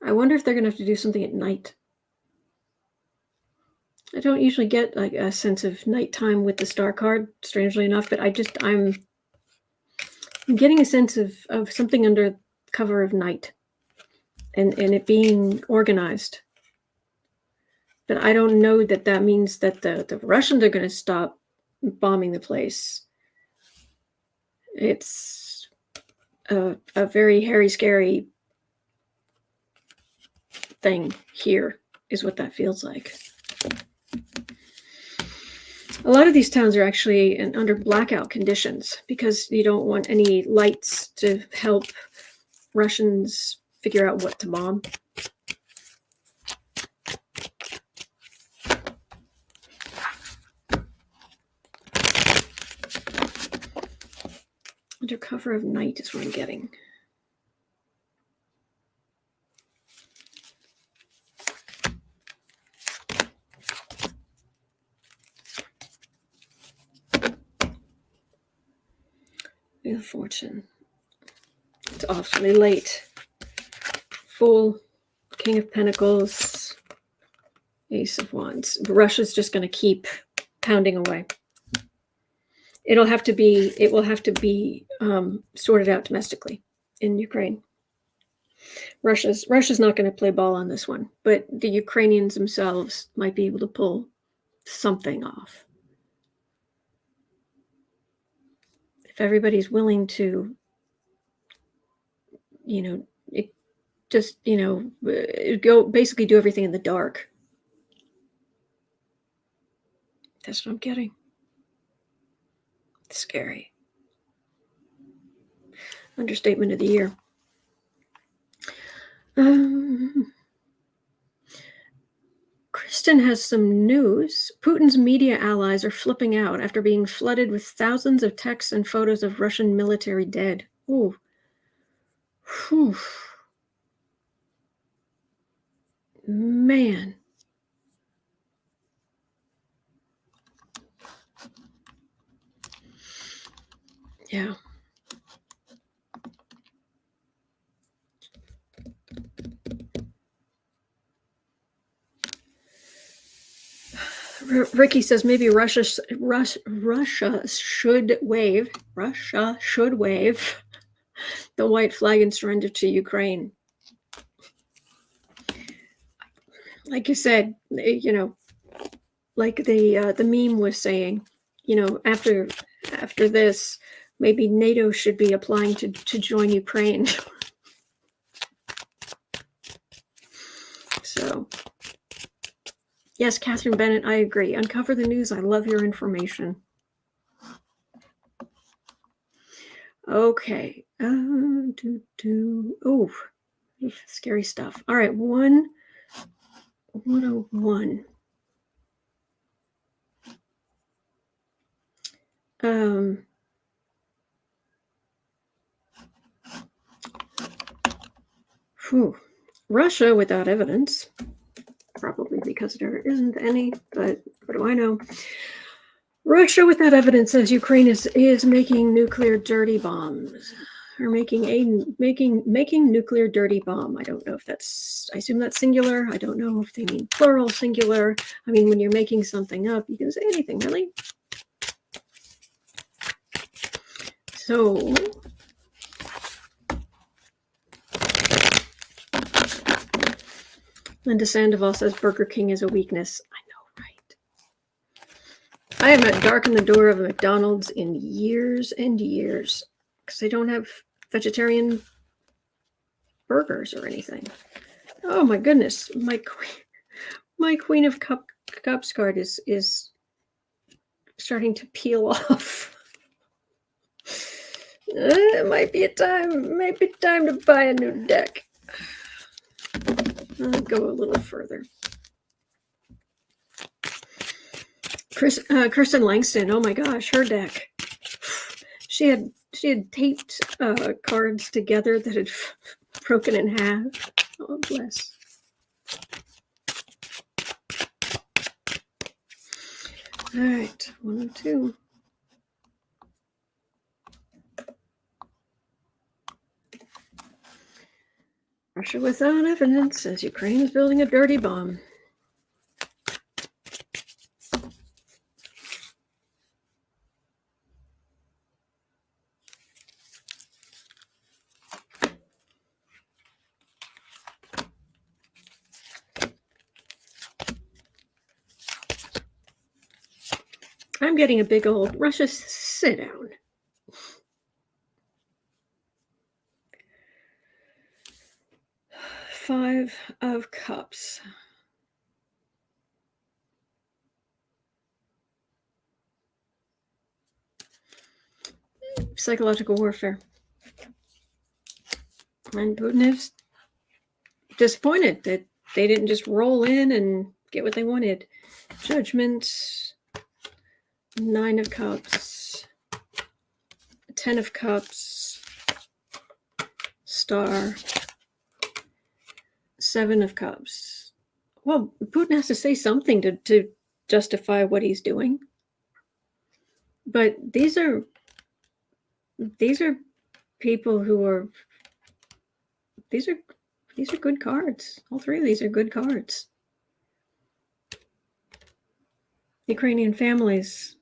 I wonder if they're going to have to do something at night. I don't usually get like a sense of nighttime with the star card, strangely enough, but I'm getting a sense of something under cover of night and it being organized. But I don't know that means that the Russians are going to stop bombing the place. It's a very hairy, scary thing here is what that feels like. A lot of these towns are actually under blackout conditions because you don't want any lights to help Russians figure out what to bomb. Under cover of night is what I'm getting. Wheel of Fortune. It's awfully late. Fool, King of Pentacles, Ace of Wands. Russia's just going to keep pounding away. It will have to be sorted out domestically in Ukraine. Russia's not going to play ball on this one, but the Ukrainians themselves might be able to pull something off. If everybody's willing to, go basically do everything in the dark. That's what I'm getting. It's scary. Understatement of the year. Kristen has some news. Putin's media allies are flipping out after being flooded with thousands of texts and photos of Russian military dead. Ooh. Whew. Man. Yeah. Ricky says maybe Russia should wave the white flag and surrender to Ukraine. Like you said, like the meme was saying, after this, maybe NATO should be applying to join Ukraine. So Yes, Catherine Bennett, I agree. Uncover the news. I love your information. Okay. Oh, scary stuff. All right. 101. Russia without evidence. Probably because there isn't any, but what do I know? Russia without evidence says Ukraine is making nuclear dirty bombs. Or making nuclear dirty bomb. I don't know if that's, I assume that's singular. I don't know if they mean plural, singular. I mean, when you're making something up, you can say anything, really. So, Linda Sandoval says Burger King is a weakness. I know, right? I have not darkened the door of a McDonald's in years and years because they don't have vegetarian burgers or anything. Oh my goodness, my Queen of Cups card is starting to peel off. It might be time to buy a new deck. I'll go a little further. Kirsten Langston, oh my gosh, her deck. She had taped cards together that had broken in half. Oh, bless. All right, 102. Russia without evidence says Ukraine is building a dirty bomb. I'm getting a big old Russia, sit down. Five of Cups. Psychological warfare. And Putin is disappointed that they didn't just roll in and get what they wanted. Judgment. 9 of Cups. 10 of Cups. Star. 7 of Cups. Well, Putin has to say something to justify what he's doing. But these are people who are, these are good cards. All three of these are good cards. Ukrainian families.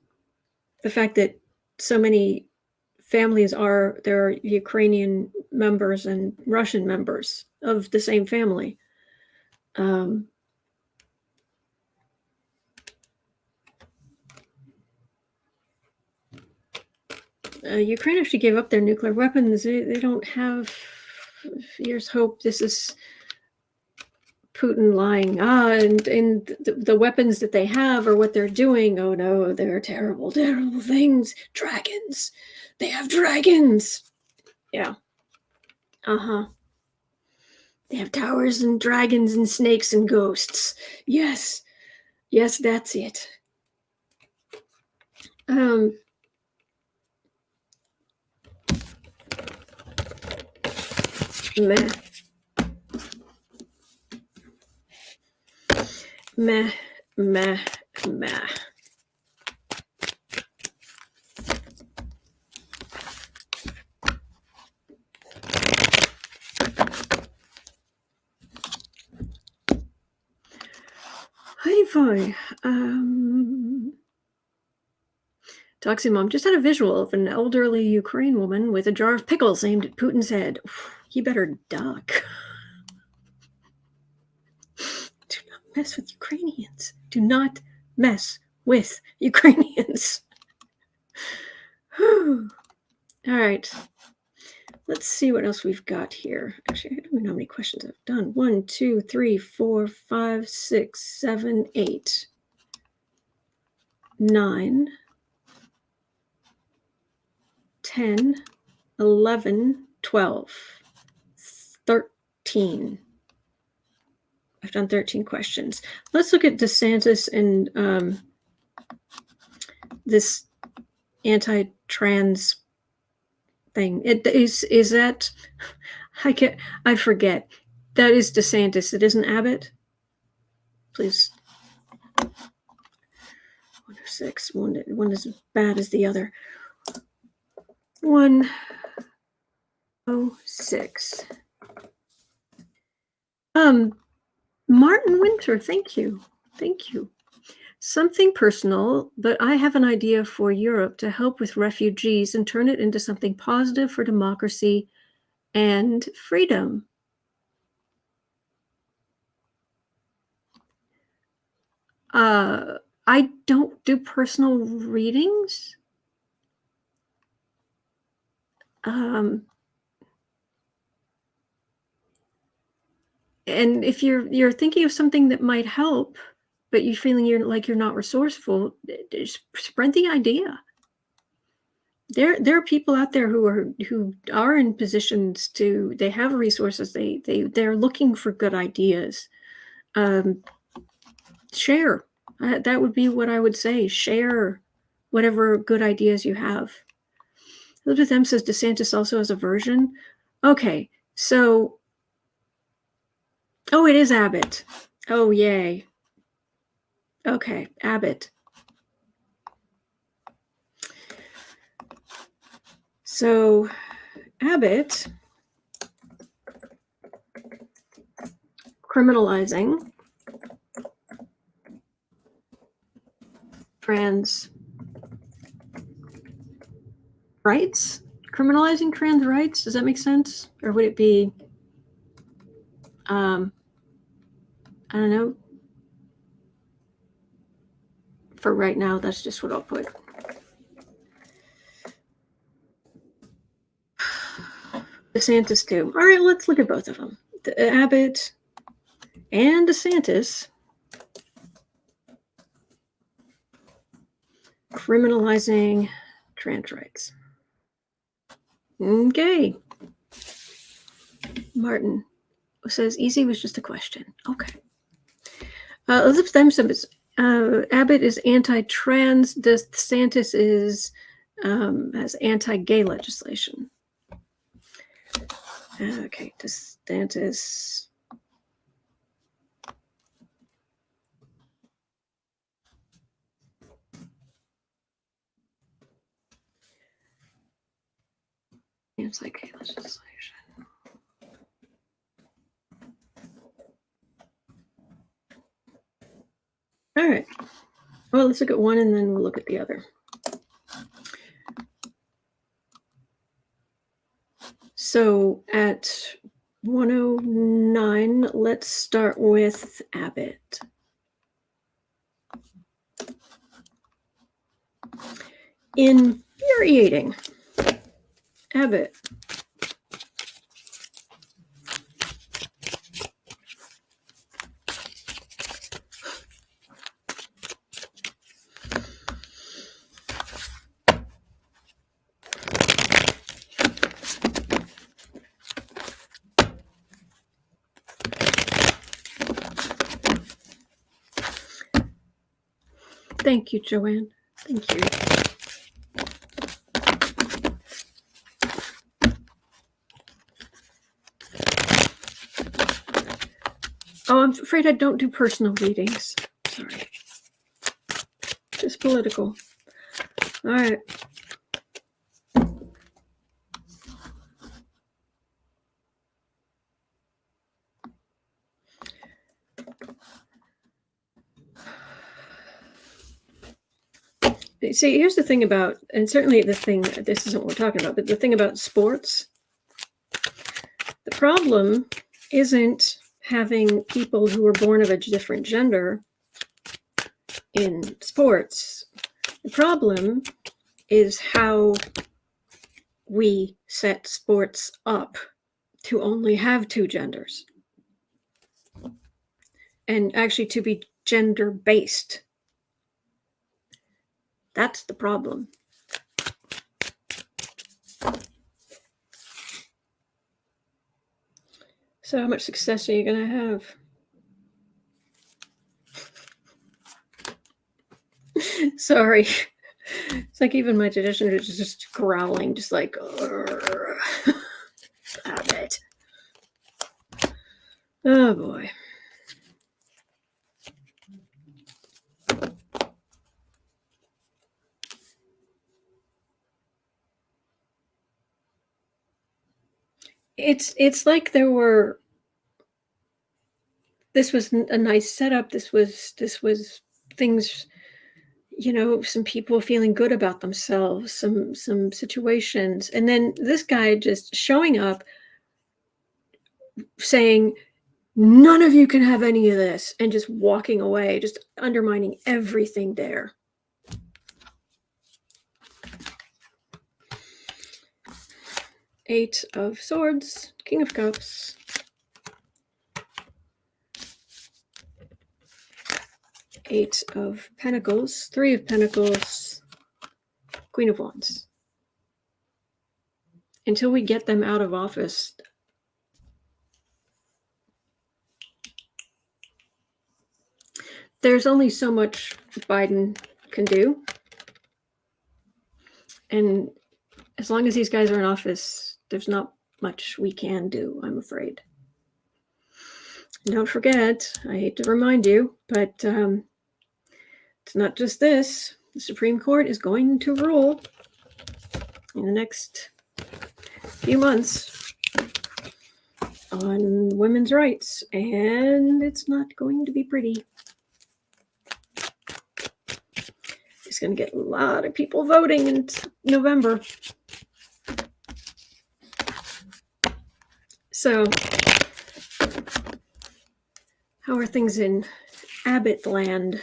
The fact that so many families there are Ukrainian members and Russian members of the same family. Ukraine actually gave up their nuclear weapons. They don't have. Here's hope. This is Putin lying. And the weapons that they have or what they're doing. Oh no, they're terrible, terrible things. Dragons. They have dragons. Yeah. They have towers and dragons and snakes and ghosts. Yes, that's it. Meh. Hi-fi. Toxic Mom just had a visual of an elderly Ukraine woman with a jar of pickles aimed at Putin's head. He better duck. Do not mess with Ukrainians. Do not mess with Ukrainians. All right. let's see what else we've got here. Actually, I don't even know how many questions I've done. 1, 2, 3, 4, 5, 6, 7, 8, 9, 10, 11, 12, 13. I've done 13 questions. Let's look at DeSantis and this anti-trans thing. It is that I forget. That is DeSantis. It isn't Abbott. Please. 106. One is as bad as the other. 106. Martin Winter, thank you. Thank you. Something personal, but I have an idea for Europe to help with refugees and turn it into something positive for democracy and freedom. I don't do personal readings. And if you're thinking of something that might help, but you're feeling you're not resourceful, just spread the idea. There are people out there who are in positions they have resources. They're looking for good ideas. Share. That would be what I would say. Share whatever good ideas you have. Elizabeth M says DeSantis also has a version. Okay, so it is Abbott. Oh, yay. Okay, Abbott. So Abbott criminalizing trans rights? Criminalizing trans rights? Does that make sense? Or would it be, I don't know. For right now, that's just what I'll put. DeSantis too. All right, let's look at both of them. Abbott and DeSantis criminalizing trans rights. Okay. Martin says easy was just a question. Okay. Elizabeth M says Abbott is anti-trans. DeSantis has anti-gay legislation. Okay, DeSantis. Anti-gay legislation. All right. Well, let's look at one and then we'll look at the other. So at 109, let's start with Abbott. Infuriating. Abbott. Thank you, Joanne. Thank you. Oh, I'm afraid I don't do personal readings. Sorry. Just political. All right. See, here's the thing about, and certainly this isn't what we're talking about, but the thing about sports, the problem isn't having people who are born of a different gender in sports. The problem is how we set sports up to only have two genders and actually to be gender-based. That's the problem. So how much success are you going to have? Sorry. It's like even my tradition is just growling, just like, Abbott. Oh boy. It's like there were. This was a nice setup. This was things, some people feeling good about themselves, some situations, and then this guy just showing up, saying, "None of you can have any of this," and just walking away, just undermining everything there. Eight of Swords, King of Cups. Eight of Pentacles, Three of Pentacles, Queen of Wands. Until we get them out of office, there's only so much Biden can do. And as long as these guys are in office, there's not much we can do, I'm afraid. And don't forget, I hate to remind you, but it's not just this. The Supreme Court is going to rule in the next few months on women's rights, and it's not going to be pretty. It's going to get a lot of people voting in November. So, how are things in Abbott land?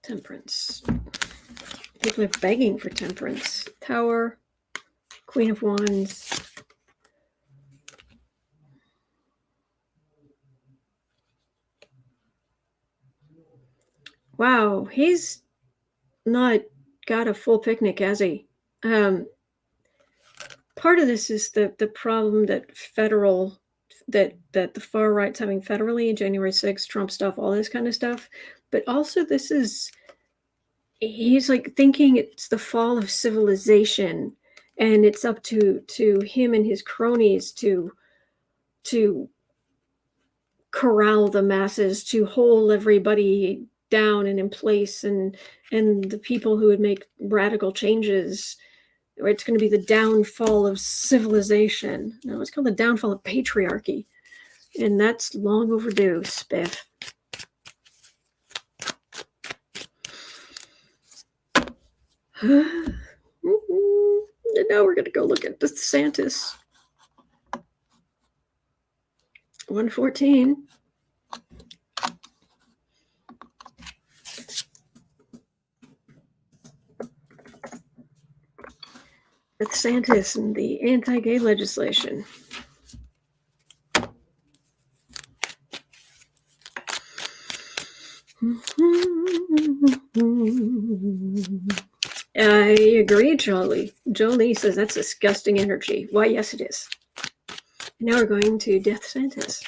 Temperance. People are begging for temperance. Tower, Queen of Wands. Wow, he's not got a full picnic, has he? Part of this is the problem that the far right's having federally, January 6th, Trump stuff, all this kind of stuff. But also he's like thinking it's the fall of civilization, and it's up to him and his cronies to corral the masses, to hold everybody down and in place, and the people who would make radical changes, or it's going to be the downfall of civilization. No, it's called the downfall of patriarchy, and that's long overdue, Spiff. And now we're going to go look at DeSantis. 114. DeSantis and the anti-gay legislation. I agree, Jolie. Jolie says that's disgusting energy. Why, yes, it is. Now we're going to DeSantis.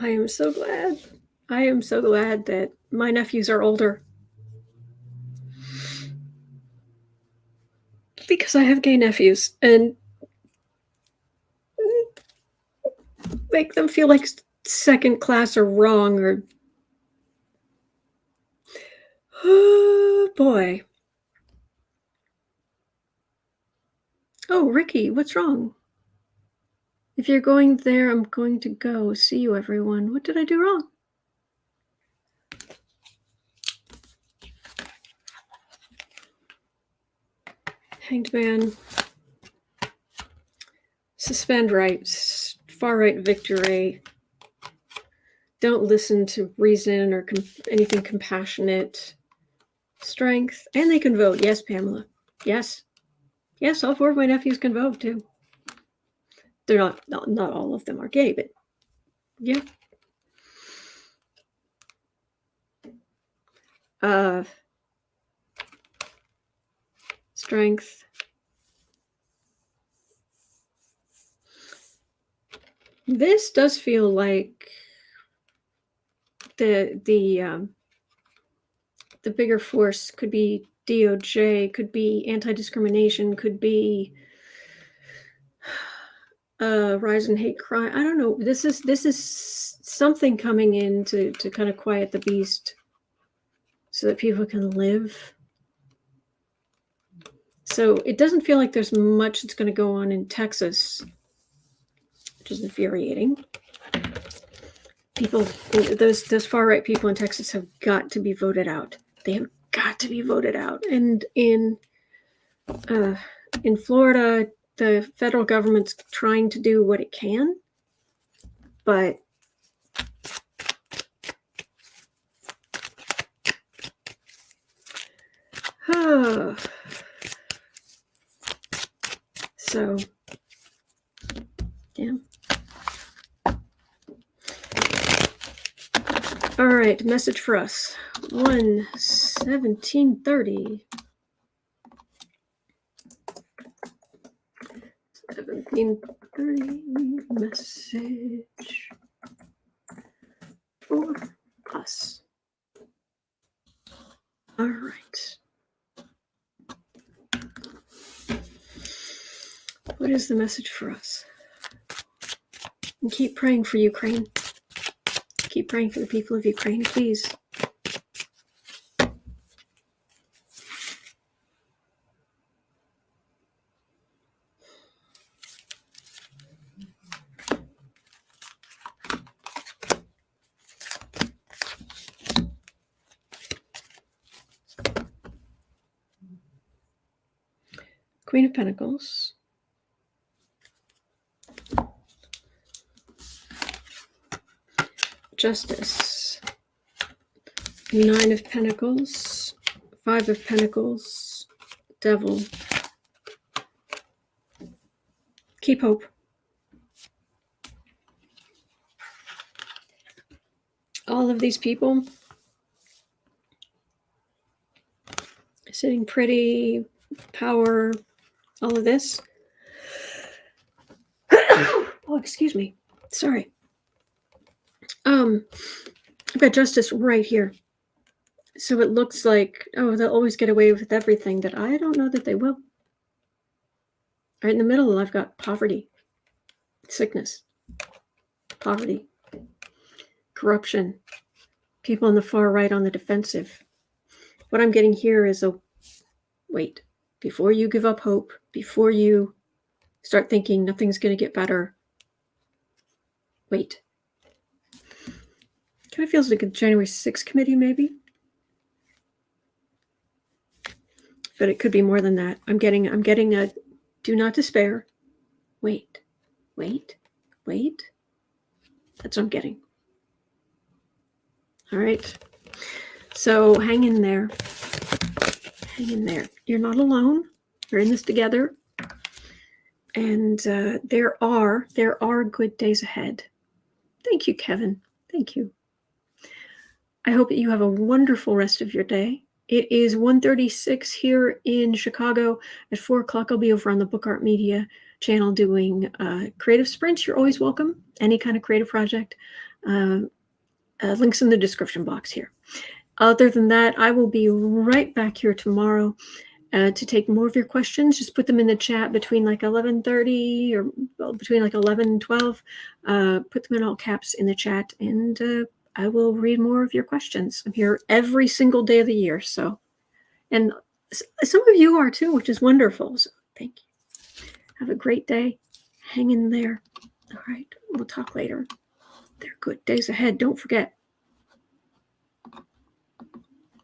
I am so glad. I am so glad that my nephews are older. Because I have gay nephews, and make them feel like second class or wrong or... Oh, boy. Oh, Ricky, what's wrong? If you're going there, I'm going to go. See you, everyone. What did I do wrong? Hanged man. Suspend rights. Far-right victory. Don't listen to reason or anything compassionate. Strength. And they can vote. Yes, Pamela. Yes. Yes, all 4 of my nephews can vote, too. They're not all of them are gay, but yeah. Strength. This does feel like the bigger force could be DOJ, could be anti-discrimination, could be rise in hate crime. I don't know. This is something coming in to kind of quiet the beast so that people can live. So it doesn't feel like there's much that's going to go on in Texas, which is infuriating. People, those far-right people in Texas have got to be voted out. They have got to be voted out. And in Florida, the federal government's trying to do what it can, but so yeah. All right, message for us. 1/17/30. 17:30 message for us. All right. What is the message for us? And keep praying for Ukraine. Keep praying for the people of Ukraine, please. Queen of Pentacles. Justice. 9 of Pentacles. 5 of Pentacles. Devil. Keep hope. All of these people sitting pretty, power, all of this. Oh, excuse me. Sorry. I've got justice right here. So it looks like, oh, they'll always get away with everything, but I don't know that they will. Right in the middle, I've got poverty, sickness, poverty, corruption, people on the far right on the defensive. What I'm getting here is a wait. Before you give up hope, before you start thinking nothing's going to get better, wait. Kind of feels like a January 6th committee, maybe. But it could be more than that. I'm getting a do not despair. Wait. That's what I'm getting. All right. So hang in there. Hang in there. You're not alone. We're in this together. And there are good days ahead. Thank you, Kevin. Thank you. I hope that you have a wonderful rest of your day. It is 1:36 here in Chicago. At 4 o'clock, I'll be over on the Book Art Media channel doing creative sprints. You're always welcome. Any kind of creative project. Links in the description box here. Other than that, I will be right back here tomorrow to take more of your questions. Just put them in the chat between like 11:30 or between like 11 and 12. Put them in all caps in the chat, and I will read more of your questions. I'm here every single day of the year. So, and some of you are too, which is wonderful. So thank you. Have a great day. Hang in there. All right. We'll talk later. They're good days ahead. Don't forget.